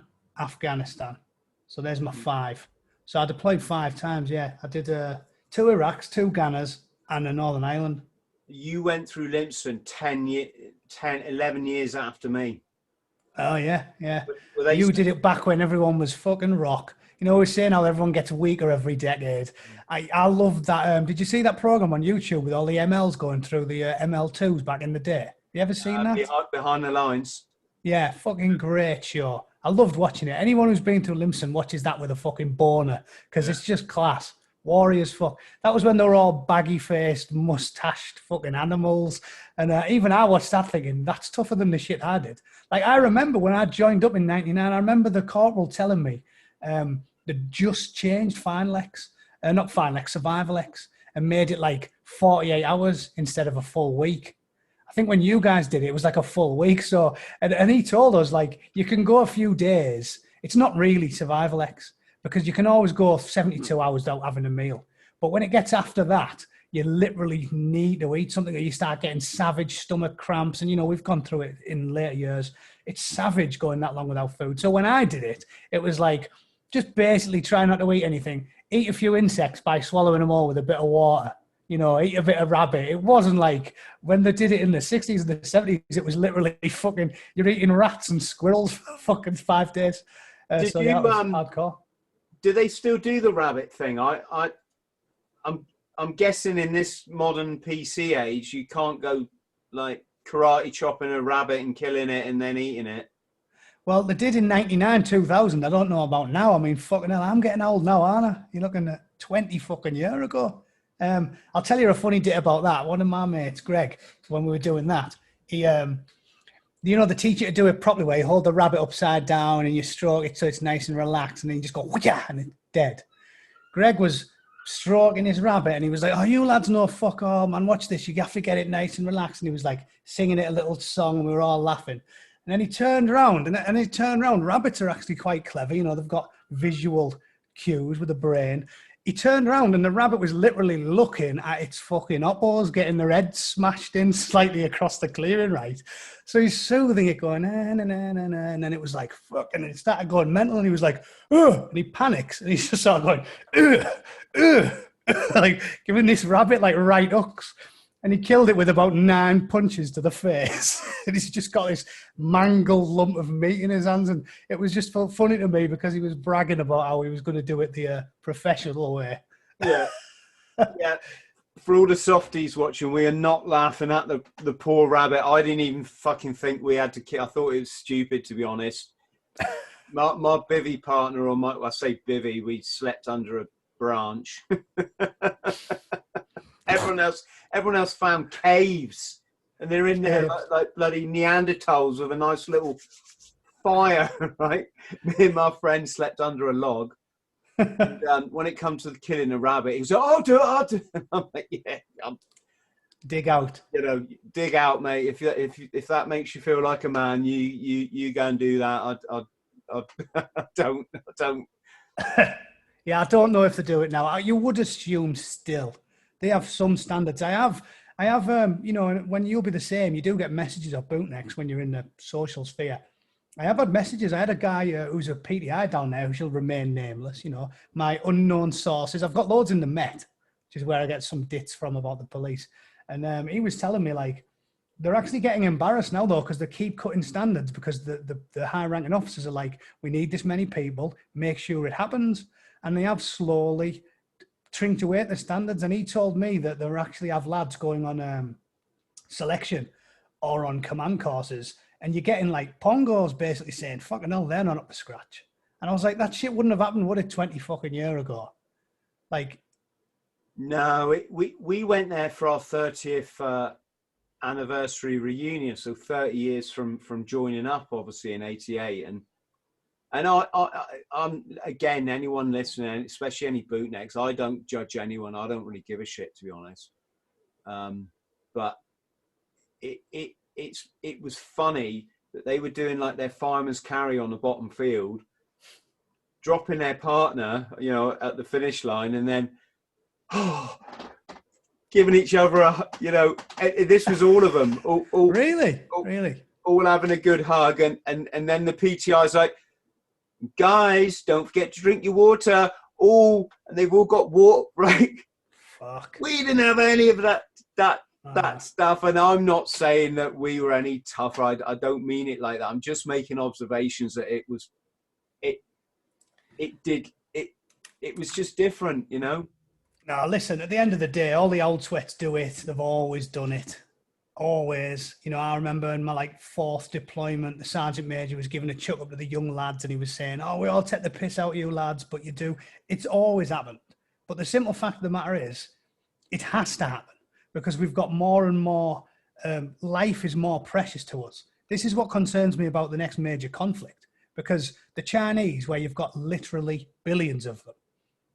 A: So there's my 5. So I deployed 5 times. Yeah, I did 2 Iraqs, 2 Ghanas, and a Northern Ireland. You
B: went through Limpson 11 years after me.
A: Oh yeah. You did it back when everyone was fucking rock. We're saying how everyone gets weaker every decade. I love that. Did you see that program on YouTube with all the MLs going through the ML2s back in the day? You ever seen that?
B: Behind the Lines.
A: Yeah, fucking great show. I loved watching it. Anyone who's been through Limpson watches that with a fucking boner, because it's just class. Warriors, fuck. That was when they were all baggy-faced, mustached fucking animals. And even I watched that thinking, that's tougher than the shit I did. Like, I remember when I joined up in 99, I remember the corporal telling me they just changed Survival X, and made it like 48 hours instead of a full week. I think when you guys did it, it was like a full week. So, and he told us, like, you can go a few days. It's not really Survival X, because you can always go 72 hours without having a meal. But when it gets after that, you literally need to eat something, or you start getting savage stomach cramps. And, you know, we've gone through it in later years. It's savage going that long without food. So when I did it, it was like, just basically try not to eat anything. Eat a few insects by swallowing them all with a bit of water. You know, eat a bit of rabbit. It wasn't like when they did it in the 60s and the 70s, it was literally fucking, you're eating rats and squirrels for fucking 5 days.
B: Did you,
A: that was hardcore.
B: Do they still do the rabbit thing? I'm guessing in this modern PC age, you can't go like karate chopping a rabbit and killing it and then eating it.
A: Well, they did in 99, 2000. I don't know about now. I mean, fucking hell, I'm getting old now, aren't I? You're looking at 20 fucking year ago. I'll tell you a funny bit about that. One of my mates, Greg, when we were doing that, he, you know, they teach you to do it properly, where you hold the rabbit upside down and you stroke it so it's nice and relaxed, and then you just go, whoosh, and it's dead. Greg was stroking his rabbit, and he was like, oh, you lads know fuck all, man, watch this, you have to get it nice and relaxed. And he was like singing it a little song, and we were all laughing. And then he turned around, rabbits are actually quite clever, you know, they've got visual cues with the brain. He turned around and the rabbit was literally looking at its fucking oppos, getting their head smashed in slightly across the clearing, right? So he's soothing it, going, na, na, na, na, na, and then it was like, fuck, and it started going mental, and he was like, ugh, and he panics, and he's just started going, ugh, ugh, like giving this rabbit like right hooks. And he killed it with about 9 punches to the face. And he's just got this mangled lump of meat in his hands. And it was just funny to me because he was bragging about how he was going to do it the professional way.
B: Yeah. Yeah. For all the softies watching, we are not laughing at the poor rabbit. I didn't even fucking think we had to kill. I thought it was stupid, to be honest. My bivvy partner, I say bivvy, we slept under a branch. Everyone else found caves, and they're in there like bloody Neanderthals with a nice little fire, right? Me and my friend slept under a log. And, when it comes to the killing a rabbit, he was like, I'll do it. I'm like, yeah,
A: dig out.
B: You know, dig out, mate. If that makes you feel like a man, you go and do that. I don't.
A: Yeah, I don't know if they do it now. You would assume still. They have some standards. I have, you know, when you'll be the same, you do get messages of bootnecks when you're in the social sphere. I have had messages. I had a guy who's a PTI down there who shall remain nameless, you know, my unknown sources. I've got loads in the Met, which is where I get some dits from about the police. And he was telling me, like, they're actually getting embarrassed now, though, because they keep cutting standards because the high-ranking officers are like, we need this many people, make sure it happens. And they have slowly trinked away at the standards, and he told me that they actually have lads going on selection or on command courses, and you're getting like pongos basically saying, fucking hell, they're not up to scratch. And I was like, that shit wouldn't have happened, would it, 20 fucking year ago? Like,
B: no, we went there for our 30th anniversary reunion, so 30 years from joining up, obviously, in 88. And I'm again, anyone listening, especially any bootnecks, I don't judge anyone. I don't really give a shit, to be honest. But it was funny that they were doing like their fireman's carry on the bottom field, dropping their partner, you know, at the finish line, and then giving each other a, you know, this was all of them. All
A: really?
B: All having a good hug, and then the PTI's like, guys, don't forget to drink your water. And they've all got water, right?
A: Fuck.
B: We didn't have any of that stuff, and I'm not saying that we were any tougher. I don't mean it like that. I'm just making observations that it was just different, you know.
A: No, listen, at the end of the day, all the old sweats do it. They've always done it. Always. You know, I remember in my like 4th deployment, the sergeant major was giving a chuck up to the young lads, and he was saying, oh, we all take the piss out of you lads, but you do. It's always happened. But the simple fact of the matter is, it has to happen because we've got more and more, life is more precious to us. This is what concerns me about the next major conflict, because the Chinese, where you've got literally billions of them,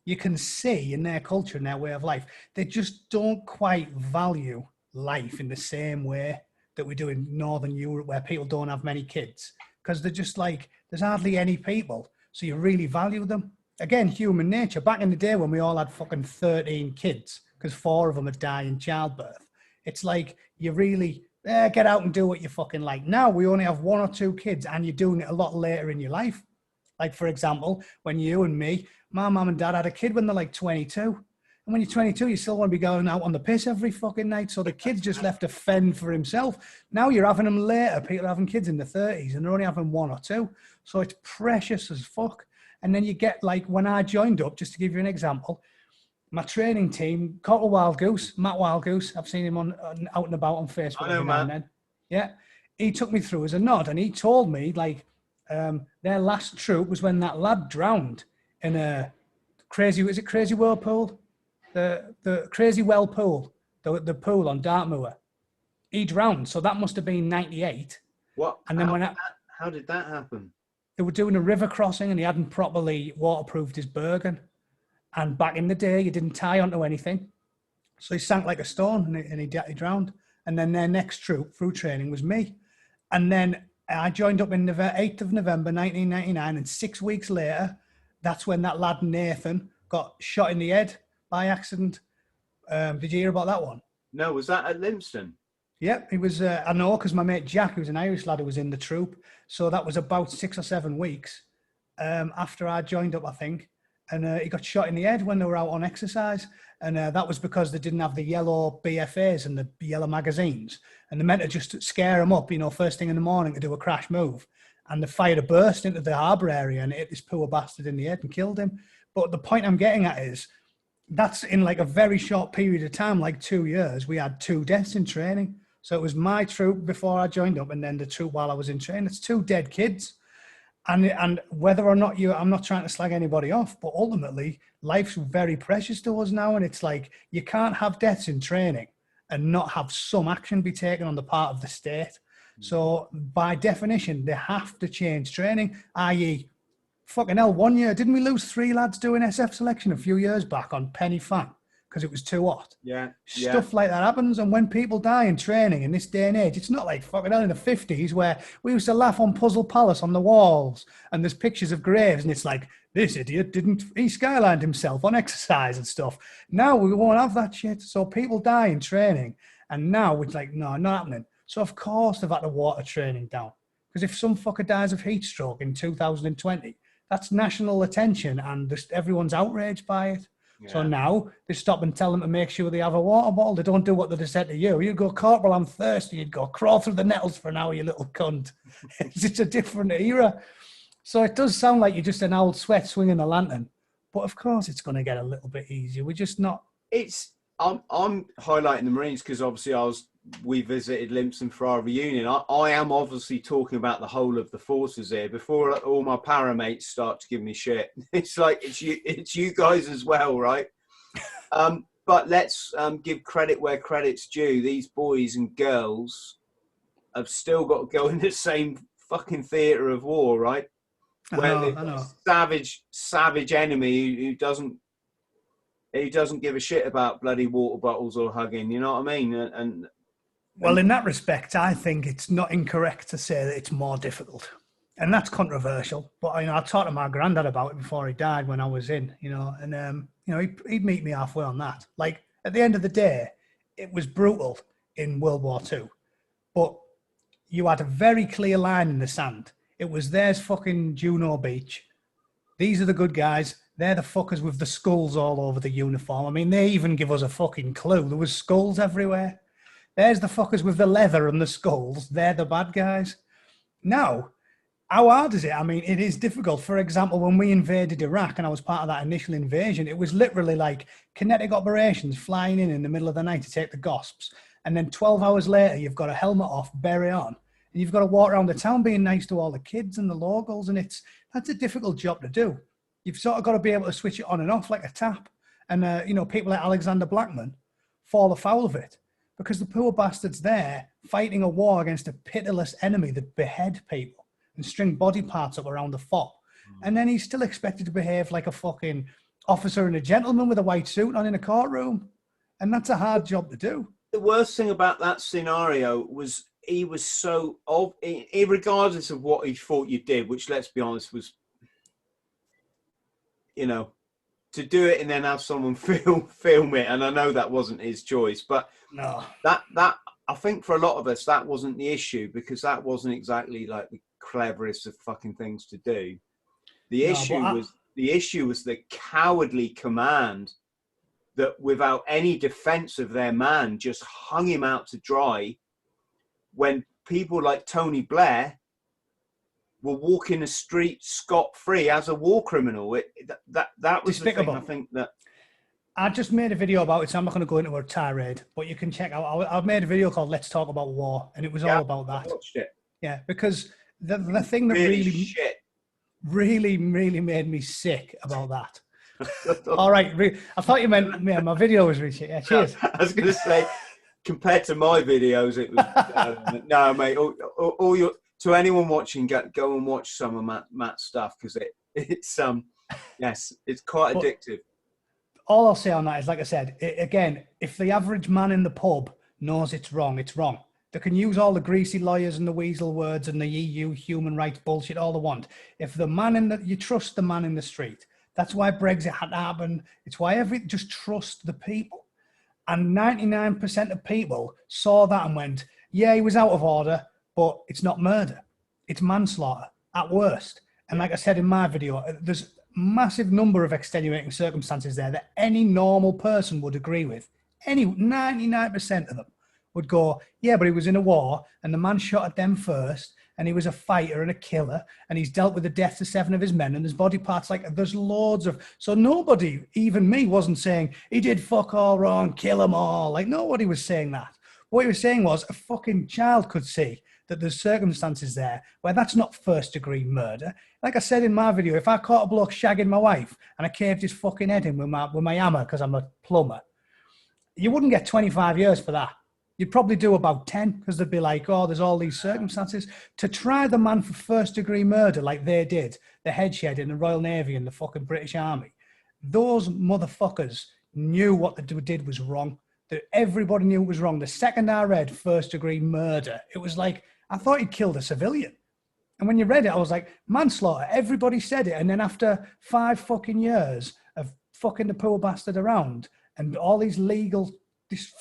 A: you can see in their culture and their way of life, they just don't quite value life in the same way that we do in Northern Europe, where people don't have many kids, because they're just like, there's hardly any people. So you really value them. Again, human nature. Back in the day when we all had fucking 13 kids, because 4 of them would die in childbirth, it's like you really get out and do what you fucking like. Now we only have 1 or 2 kids, and you're doing it a lot later in your life. Like, for example, when you and me, my mum and dad had a kid when they're like 22. And when you're 22, you still want to be going out on the piss every fucking night. So the kid's just left to fend for himself. Now you're having them later. People are having kids in their 30s and they're only having 1 or 2. So it's precious as fuck. And then you get, like, when I joined up, just to give you an example, my training team, Cockle Wild Goose, Matt Wild Goose, I've seen him on out and about on Facebook.
B: I know, man.
A: Yeah. He took me through as a nod and he told me, like, their last troop was when that lad drowned in a crazy whirlpool? The Crazy Well pool, the pool on Dartmoor. He drowned, so that must have been 98.
B: What?
A: And then
B: how did that happen?
A: They were doing a river crossing and he hadn't properly waterproofed his Bergen. And back in the day, he didn't tie onto anything. So he sank like a stone and he drowned. And then their next troop through training was me. And then I joined up in 8th of November, 1999. And 6 weeks later, that's when that lad Nathan got shot in the head by accident. Did you hear about that one?
B: No, was that at Lympstone?
A: Yep, he was. I know because my mate Jack, who's an Irish lad, who was in the troop. So that was about 6 or 7 weeks after I joined up, I think. And he got shot in the head when they were out on exercise. And that was because they didn't have the yellow BFAs and the yellow magazines. And they meant to just scare him up, first thing in the morning to do a crash move. And the fire burst into the harbour area and it hit this poor bastard in the head and killed him. But the point I'm getting at is, that's in like a very short period of time, like 2 years, we had 2 deaths in training. So it was my troop before I joined up and then the troop while I was in training. It's 2 dead kids. And whether or not I'm not trying to slag anybody off, but ultimately life's very precious to us now. And it's like, you can't have deaths in training and not have some action be taken on the part of the state. So by definition, they have to change training, i.e., fucking hell, 1 year, didn't we lose 3 lads doing SF selection a few years back on penny fat because it was too hot?
B: Yeah.
A: Stuff like that happens. And when people die in training in this day and age, it's not like fucking hell in the 50s where we used to laugh on Puzzle Palace on the walls and there's pictures of graves and it's like, this idiot he skylined himself on exercise and stuff. Now we won't have that shit. So people die in training and now it's like, no, not happening. So of course they've had to water training down because if some fucker dies of heat stroke in 2020, that's national attention and everyone's outraged by it. Yeah. So now they stop and tell them to make sure they have a water bottle. They don't do what they said to you. You'd go, Corporal, I'm thirsty. You'd go, crawl through the nettles for an hour, you little cunt. It's a different era. So it does sound like you're just an old sweat swinging a lantern. But of course it's going to get a little bit easier. We're just not.
B: I'm highlighting the Marines because obviously we visited Lympstone for our reunion. I am obviously talking about the whole of the forces here before all my paramates start to give me shit. It's like, it's you guys as well, right? But let's give credit where credit's due. These boys and girls have still got to go in the same fucking theatre of war, right? Where they've got a savage enemy who doesn't give a shit about bloody water bottles or hugging, you know what I mean?
A: Well, in that respect, I think it's not incorrect to say that it's more difficult. And that's controversial. But, I talked to my granddad about it before he died when I was in, and, he'd meet me halfway on that. Like, at the end of the day, it was brutal in World War II. But you had a very clear line in the sand. It was, there's fucking Juno Beach. These are the good guys. They're the fuckers with the skulls all over the uniform. I mean, they even give us a fucking clue. There was skulls everywhere. There's the fuckers with the leather and the skulls. They're the bad guys. Now, how hard is it? I mean, it is difficult. For example, when we invaded Iraq and I was part of that initial invasion, it was literally like kinetic operations flying in the middle of the night to take the Gosps. And then 12 hours later, you've got a helmet off, beret on, and you've got to walk around the town being nice to all the kids and the locals. And that's a difficult job to do. You've sort of got to be able to switch it on and off like a tap. And, people like Alexander Blackman fall afoul of it because the poor bastard's there fighting a war against a pitiless enemy that behead people and string body parts up around the fort. And then he's still expected to behave like a fucking officer and a gentleman with a white suit on in a courtroom. And that's a hard job to do.
B: The worst thing about that scenario was he was so, regardless of what he thought you did, which, let's be honest, was, to do it and then have someone film it. And I know that wasn't his choice, but
A: no,
B: that I think for a lot of us, that wasn't the issue, because that wasn't exactly like the cleverest of fucking things to do. The issue was the cowardly command that, without any defense of their man, just hung him out to dry when people like Tony Blair were walking the street scot-free as a war criminal. That was
A: despicable.
B: The thing, I think, that...
A: I just made a video about it, so I'm not going to go into a tirade, but you can check out. I've made a video called "Let's Talk About War," and it was all about that.
B: I watched it.
A: Yeah, because the thing that really made me sick about that. All right, I thought you meant my video was really shit. Yeah, cheers.
B: I was going to say, compared to my videos, it was no, mate. To anyone watching, go and watch some of Matt's stuff, because it's it's quite addictive.
A: All I'll say on that is, like I said, again, if the average man in the pub knows it's wrong, it's wrong. They can use all the greasy lawyers and the weasel words and the EU human rights bullshit all they want. If the man you trust the man in the street. That's why Brexit had to happen. It's why just trust the people. And 99% of people saw that and went, yeah, he was out of order, but it's not murder. It's manslaughter at worst. And like I said in my video, there's massive number of extenuating circumstances there that any normal person would agree with. 99% of them would go, yeah, but he was in a war and the man shot at them first and he was a fighter and a killer and he's dealt with the deaths of 7 of his men and his body parts, there's loads of... So nobody, even me, wasn't saying he did fuck all wrong, kill them all. Nobody was saying that. What he was saying was a fucking child could see that there's circumstances there where that's not first-degree murder. Like I said in my video, if I caught a bloke shagging my wife and I caved his fucking head in with my hammer because I'm a plumber, you wouldn't get 25 years for that. You'd probably do about 10, because they'd be like, oh, there's all these circumstances. To try the man for first-degree murder like they did, the headshed in the Royal Navy and the fucking British Army, those motherfuckers knew what they did was wrong. That everybody knew it was wrong. The second I read first-degree murder, it was like, I thought he'd killed a civilian. And when you read it, I was like, manslaughter. Everybody said it. And then after 5 fucking years of fucking the poor bastard around and all these legal, this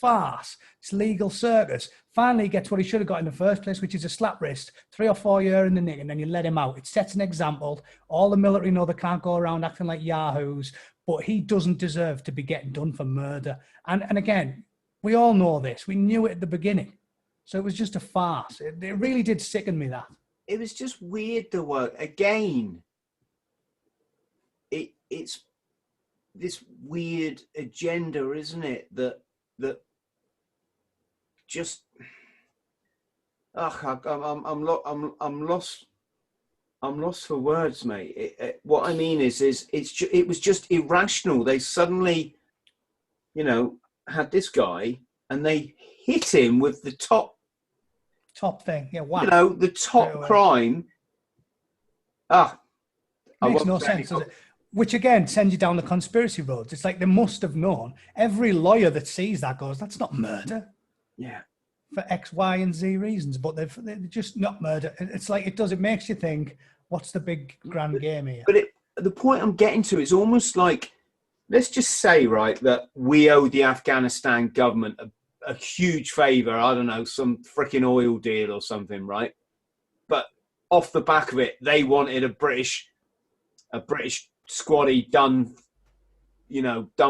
A: farce, this legal circus, finally he gets what he should have got in the first place, which is a slap wrist, 3 or 4 years in the nick, and then you let him out. It sets an example. All the military know they can't go around acting like yahoos, but he doesn't deserve to be getting done for murder. And again, we all know this. We knew it at the beginning. So it was just a farce. It really did sicken me, that.
B: It was just weird, the work. Again, it's this weird agenda, isn't it? That just... I'm lost for words, mate. What I mean is it was just irrational. They suddenly, had this guy and they hit him with the top
A: thing. Yeah, wow.
B: The top crime.
A: Makes no sense, does it? Which again sends you down the conspiracy roads. It's like they must have known. Every lawyer that sees that goes, that's not murder.
B: Yeah.
A: For X, Y, and Z reasons, but they're just not murder. It's like it makes you think, what's the big grand game here?
B: But the point I'm getting to is almost like, let's just say, right, that we owe the Afghanistan government a huge favour. I don't know, some freaking oil deal or something, right? But off the back of it, they wanted a British squaddy done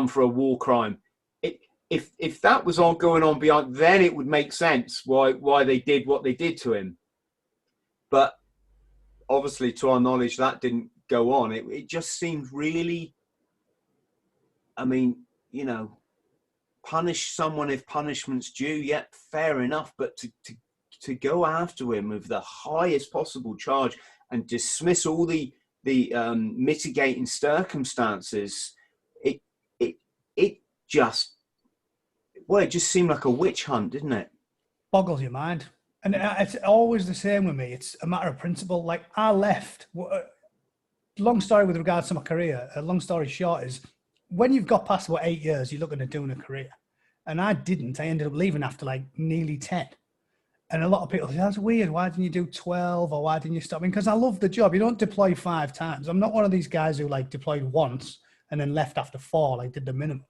B: for a war crime. If that was all going on beyond, then it would make sense why they did what they did to him. But obviously, to our knowledge, that didn't go on. It just seemed really, punish someone if punishment's due, yet fair enough. But to go after him with the highest possible charge and dismiss all the mitigating circumstances, it just seemed like a witch hunt, didn't it?
A: Boggles your mind. And it's always the same with me. It's a matter of principle. Like, I left. Long story with regards to my career. A long story short is, when you've got past, 8 years, you're looking at doing a career. And I didn't. I ended up leaving after like nearly 10. And a lot of people say, that's weird. Why didn't you do 12? Or why didn't you stop? Because I love the job. You don't deploy 5 times. I'm not one of these guys who like deployed once and then left after 4, like did the minimum.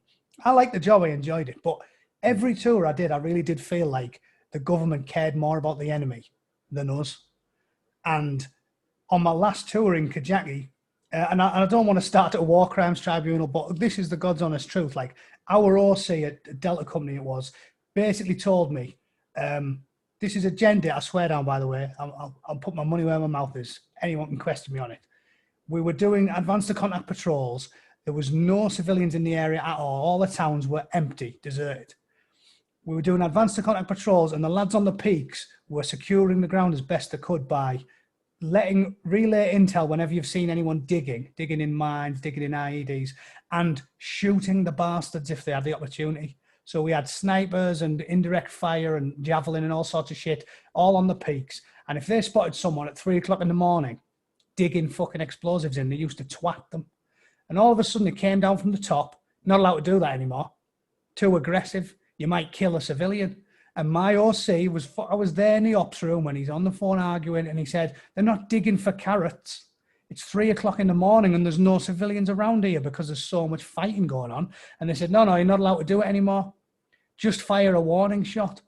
A: I liked the job. I enjoyed it. But every tour I did, I really did feel like the government cared more about the enemy than us. And on my last tour in Kajaki, and I don't want to start at a war crimes tribunal, but this is the God's honest truth. Like, our OC at Delta Company, it was, basically told me, this is a gender, I swear down, by the way, I'll put my money where my mouth is. Anyone can question me on it. We were doing advanced to contact patrols. There was no civilians in the area at all. All the towns were empty, deserted. We were doing advanced to contact patrols, and the lads on the peaks were securing the ground as best they could by relay intel whenever you've seen anyone digging in mines, digging in IEDs, and shooting the bastards if they had the opportunity. So we had snipers and indirect fire and javelin and all sorts of shit all on the peaks. And if they spotted someone at 3 o'clock in the morning digging fucking explosives in, they used to twat them. And all of a sudden it came down from the top, not allowed to do that anymore. Too aggressive. You might kill a civilian. And my OC I was there in the ops room when he's on the phone arguing, and he said, they're not digging for carrots. It's 3 o'clock in the morning and there's no civilians around here because there's so much fighting going on. And they said, no, you're not allowed to do it anymore. Just fire a warning shot.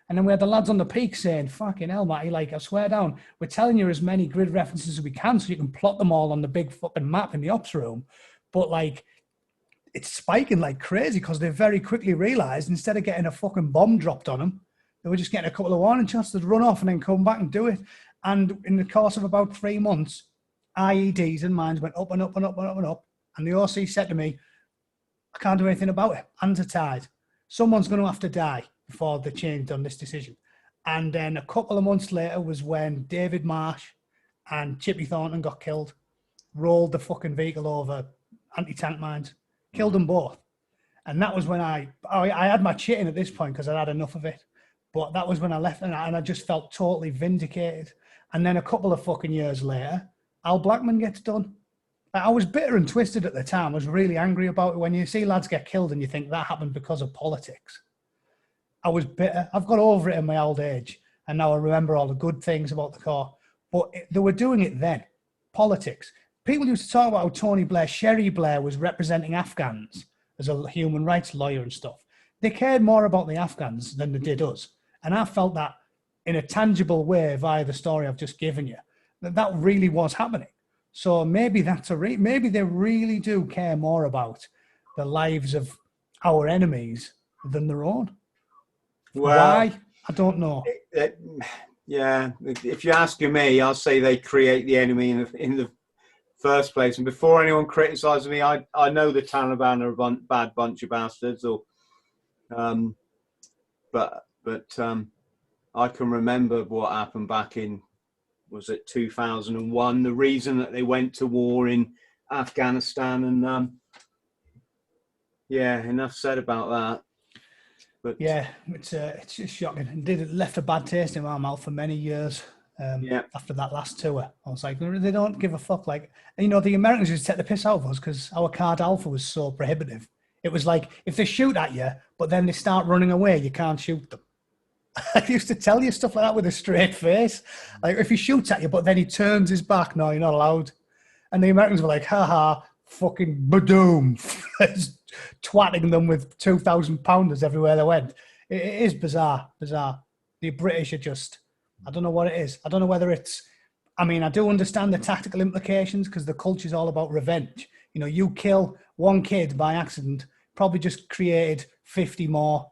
A: And then we had the lads on the peak saying, fucking hell, Matty, like, I swear down, we're telling you as many grid references as we can so you can plot them all on the big fucking map in the ops room. But, like, it's spiking like crazy because they very quickly realised instead of getting a fucking bomb dropped on them, they were just getting a couple of warning shots to run off and then come back and do it. And in the course of about 3 months, IEDs and mines went up and up and up and up and up. And the OC said to me, I can't do anything about it. Hands are tied. Someone's going to have to die before they changed on this decision. And then a couple of months later was when David Marsh and Chippy Thornton got killed, rolled the fucking vehicle over anti-tank mines, killed them both. And that was when I had my shit in at this point because I'd had enough of it. But that was when I left, and I just felt totally vindicated. And then a couple of fucking years later, Al Blackman gets done. I was bitter and twisted at the time. I was really angry about it. When you see lads get killed and you think that happened because of politics, I was bitter. I've got over it in my old age, and now I remember all the good things about the Corps. But they were doing it then. Politics. People used to talk about how Tony Blair, Sherry Blair, was representing Afghans as a human rights lawyer and stuff. They cared more about the Afghans than they did us. And I felt that in a tangible way via the story I've just given you, that really was happening. So maybe maybe they really do care more about the lives of our enemies than their own. Well, why? I don't know.
B: Yeah, if you're asking me, I'll say they create the enemy in the first place. And before anyone criticises me, I know the Taliban are a bad bunch of bastards. But I can remember what happened back in, was it 2001? The reason that they went to war in Afghanistan, and yeah, enough said about that. But
A: yeah, it's just shocking. It left a bad taste in my mouth for many years. After that last tour, I was like, they don't give a fuck. Like, you know, the Americans used to take the piss out of us because our card alpha was so prohibitive. It was like, if they shoot at you, but then they start running away, you can't shoot them. I used to tell you stuff like that with a straight face. Like, if he shoots at you, but then he turns his back, no, you're not allowed. And the Americans were like, haha, fucking badoom. Twatting them with 2,000 pounders everywhere they went. It is bizarre. The British are just, I don't know what it is. I don't know whether it's, I mean, I do understand the tactical implications because the culture is all about revenge. You know, you kill one kid by accident, probably just created 50 more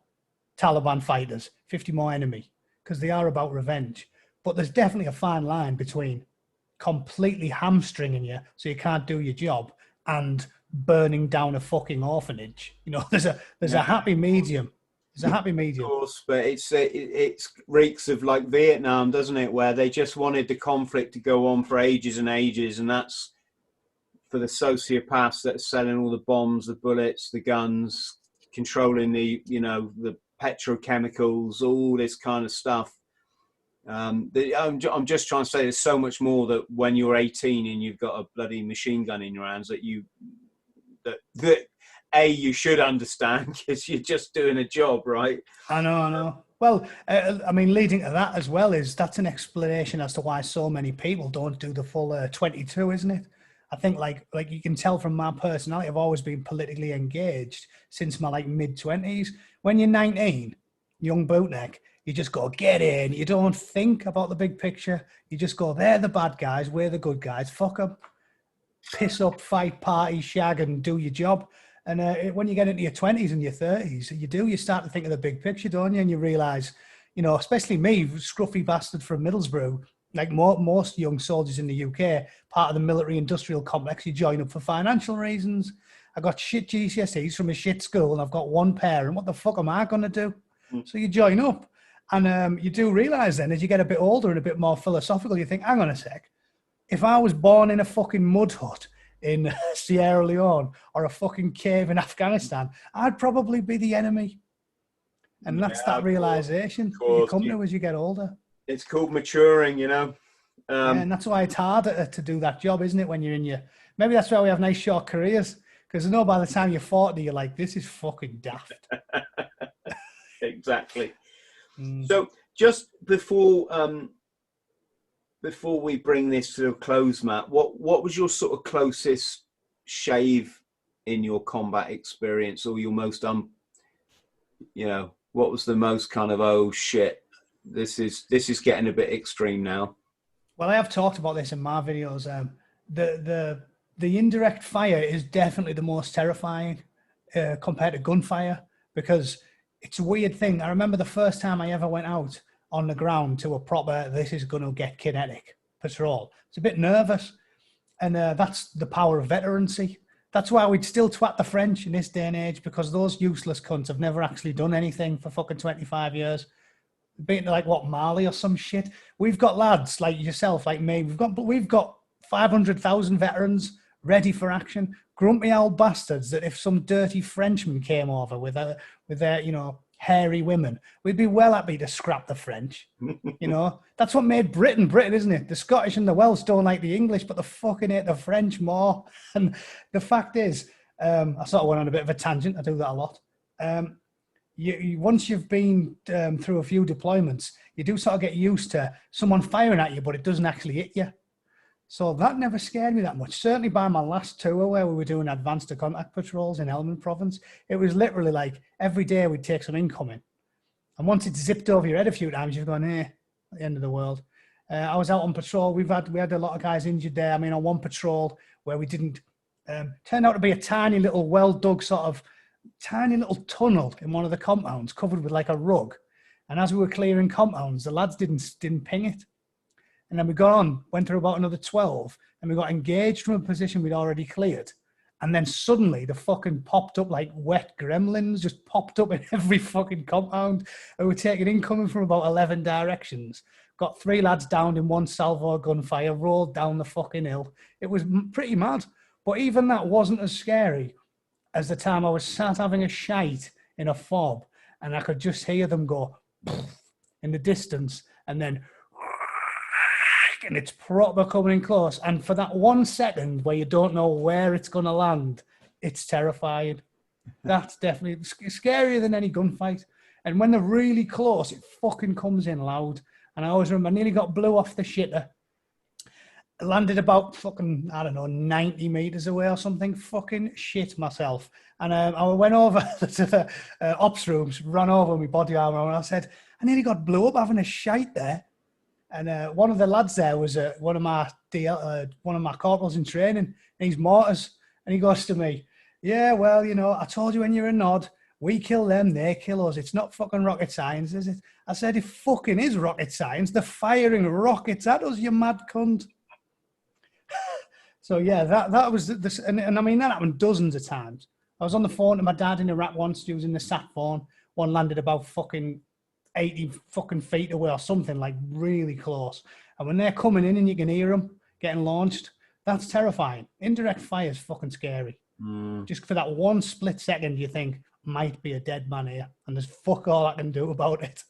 A: Taliban fighters, 50 more enemy, because they are about revenge. But there's definitely a fine line between completely hamstringing you so you can't do your job and burning down a fucking orphanage. You know, there's a happy medium. There's a happy medium.
B: Of course, but it reeks of like Vietnam, doesn't it? Where they just wanted the conflict to go on for ages and ages, and that's for the sociopaths that are selling all the bombs, the bullets, the guns, controlling the, you know, the petrochemicals, all this kind of stuff. I'm just trying to say there's so much more that when you're 18 and you've got a bloody machine gun in your hands that you should understand because you're just doing a job, right?
A: I know. Well, I mean, leading to that as well that's an explanation as to why so many people don't do the full 22, isn't it? I think like you can tell from my personality, I've always been politically engaged since my like mid-20s. When you're 19, young bootneck, you just go, get in. You don't think about the big picture. You just go, they're the bad guys, we're the good guys. Fuck them. Piss up, fight, party, shag, and do your job. And when you get into your 20s and your 30s, you start to think of the big picture, don't you? And you realise, you know, especially me, scruffy bastard from Middlesbrough, like most young soldiers in the UK, part of the military industrial complex, you join up for financial reasons. I got shit GCSEs from a shit school and I've got one parent. What the fuck am I going to do? So you join up. And you do realise then, as you get a bit older and a bit more philosophical, you think, hang on a sec. If I was born in a fucking mud hut in Sierra Leone or a fucking cave in Afghanistan, I'd probably be the enemy. And that's that realisation you come to as you get older.
B: It's called maturing, you know.
A: And that's why it's harder to do that job, isn't it, when you're in your... Maybe that's why we have nice short careers, because I know by the time you're 40, you're like, this is fucking daft.
B: Exactly. So just before we bring this to a close, Matt, what was your sort of closest shave in your combat experience, or your most you know, what was the most kind of, oh shit, this is getting a bit extreme now?
A: Well, I have talked about this in my videos. The indirect fire is definitely the most terrifying compared to gunfire, because it's a weird thing. I remember the first time I ever went out on the ground to a proper, this is going to get kinetic patrol. It's a bit nervous. And that's the power of veterancy. That's why we'd still twat the French in this day and age, because those useless cunts have never actually done anything for fucking 25 years. Been to like, what, Mali or some shit. We've got lads like yourself, like me. We've got 500,000 veterans ready for action. Grumpy old bastards that if some dirty Frenchman came over with their, you know, hairy women, we'd be well happy to scrap the French. You know, that's what made Britain, isn't it? The Scottish and the Welsh don't like the English, but they fucking hate the French more. And the fact is, I sort of went on a bit of a tangent. I do that a lot. Once you've been through a few deployments, you do sort of get used to someone firing at you, but it doesn't actually hit you. So that never scared me that much. Certainly by my last tour where we were doing advanced to contact patrols in Helmand province, it was literally like every day we'd take some incoming. And once it's zipped over your head a few times, you've gone, at the end of the world. I was out on patrol. We had a lot of guys injured there. I mean, on one patrol where we didn't, turned out to be a tiny little well-dug sort of tiny little tunnel in one of the compounds covered with like a rug. And as we were clearing compounds, the lads didn't ping it. And then we got on, went through about another 12, and we got engaged from a position we'd already cleared. And then suddenly the fucking popped up like wet gremlins, just popped up in every fucking compound. And we were taking incoming from about 11 directions. Got 3 lads downed in one salvo gunfire, rolled down the fucking hill. It was pretty mad. But even that wasn't as scary as the time I was sat having a shite in a fob, and I could just hear them go in the distance, and then and it's proper coming in close. And for that 1 second where you don't know where it's going to land, it's terrifying. That's definitely scarier than any gunfight. And when they're really close, it fucking comes in loud. And I always remember I nearly got blew off the shitter. I landed about fucking, I don't know, 90 meters away or something. Fucking shit myself. And I went over to the ops rooms, ran over with my body armor, and I said, I nearly got blew up having a shite there. And one of the lads there was one of my corporals in training. And he's mortars. And he goes to me, yeah, well, you know, I told you when you're a nod, we kill them, they kill us. It's not fucking rocket science, is it? I said, it fucking is rocket science. They're firing rockets at us, you mad cunt. So, yeah, that was this. And I mean, that happened dozens of times. I was on the phone to my dad in Iraq once, using the sat phone. One landed about fucking 80 fucking feet away or something, like really close. And when they're coming in and you can hear them getting launched, That's terrifying. Indirect fire is fucking scary. Just for that one split second, you think, might be a dead man here, and there's fuck all I can do about it.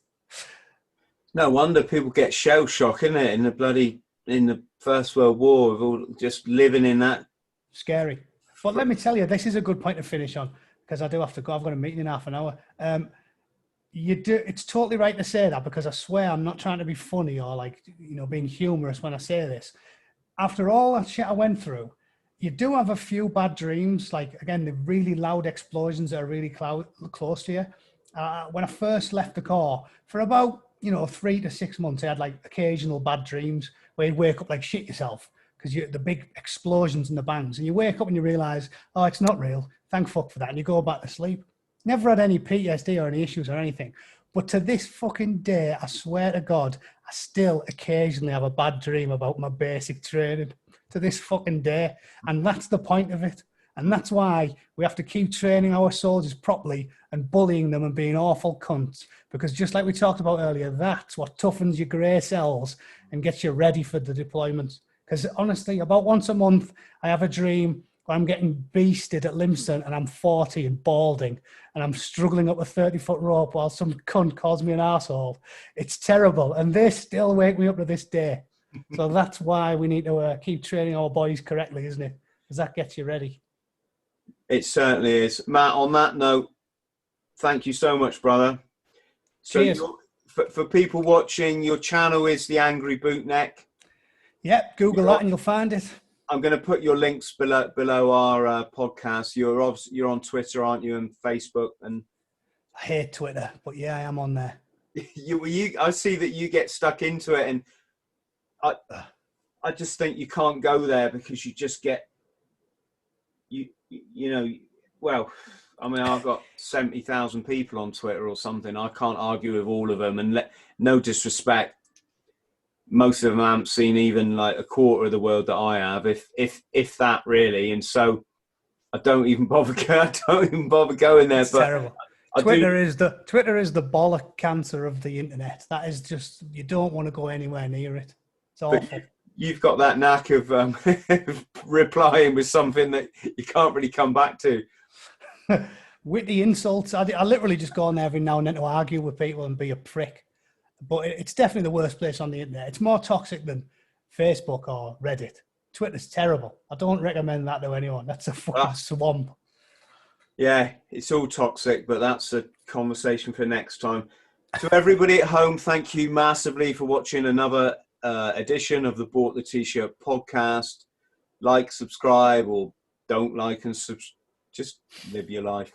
B: No wonder people get shell shock, isn't it? In the First World War, of all just living in that.
A: Scary. But let me tell you, this is a good point to finish on, because I do have to go. I've got a meeting in half an hour. It's totally right to say that, because I swear I'm not trying to be funny or like, being humorous when I say this. After all that shit I went through, you do have a few bad dreams, like, again, the really loud explosions that are really close to you. When I first left the Corps, for about, 3 to 6 months, I had like occasional bad dreams where you'd wake up like shit yourself because the big explosions and the bangs, and you wake up and you realize, oh, it's not real. Thank fuck for that. And you go back to sleep. Never had any PTSD or any issues or anything. But to this fucking day, I swear to God, I still occasionally have a bad dream about my basic training to this fucking day. And that's the point of it. And that's why we have to keep training our soldiers properly and bullying them and being awful cunts. Because just like we talked about earlier, that's what toughens your grey cells and gets you ready for the deployments. Because honestly, about once a month, I have a dream where I'm getting beasted at Limston and I'm 40 and balding and I'm struggling up a 30-foot rope while some cunt calls me an arsehole. It's terrible. And they still wake me up to this day. So that's why we need to keep training our boys correctly, isn't it? Because that gets you ready.
B: It certainly is. Matt, on that note, thank you so much, brother. So
A: Cheers.
B: For people watching, your channel is the Angry Bootneck.
A: Yep, Google that and you'll find it.
B: I'm going to put your links below our podcast. You're on Twitter, aren't you, and Facebook? And
A: I hate Twitter, but yeah, I am on there.
B: I see that you get stuck into it, and I just think you can't go there because you just get well, I mean, I've got 70,000 people on Twitter or something. I can't argue with all of them, and no disrespect, most of them haven't seen even like a quarter of the world that I have, if that really. And so I don't even bother going there.
A: It's
B: but
A: terrible. Twitter is the bollock cancer of the internet. That is just, you don't want to go anywhere near it. It's awful.
B: You've got that knack of replying with something that you can't really come back to.
A: Witty insults. I literally just go on there every now and then to argue with people and be a prick. But it's definitely the worst place on the internet. It's more toxic than Facebook or Reddit. Twitter's terrible. I don't recommend that to anyone. That's a fucking swamp.
B: Yeah, it's all toxic, but that's a conversation for next time. To everybody at home, thank you massively for watching another edition of the Bought the T-Shirt podcast. Like, subscribe, or don't like and just live your life.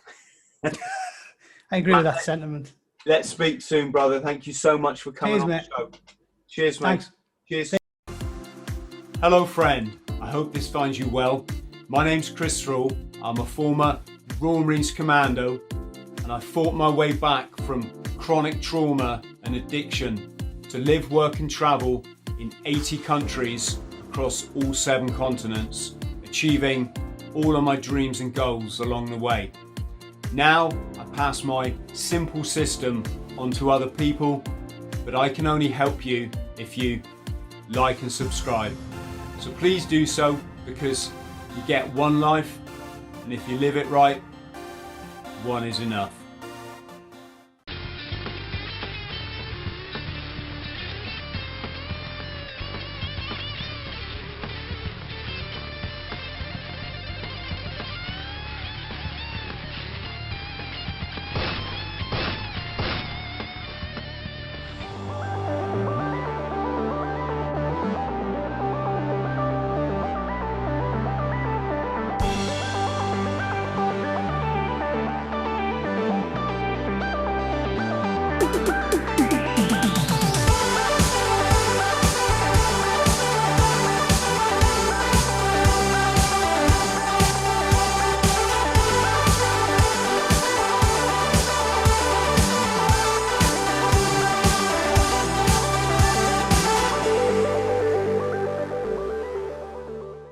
A: I agree with that sentiment.
B: Let's speak soon, brother. Thank you so much for coming on the show. Cheers, mate.
A: Thanks.
B: Cheers. Hello, friend. I hope this finds you well. My name's Chris Thrall. I'm a former Royal Marines commando, and I fought my way back from chronic trauma and addiction to live, work and travel in 80 countries across all 7 continents, achieving all of my dreams and goals along the way. Now I pass my simple system on to other people, but I can only help you if you like and subscribe. So please do so, because you get one life, and if you live it right, one is enough.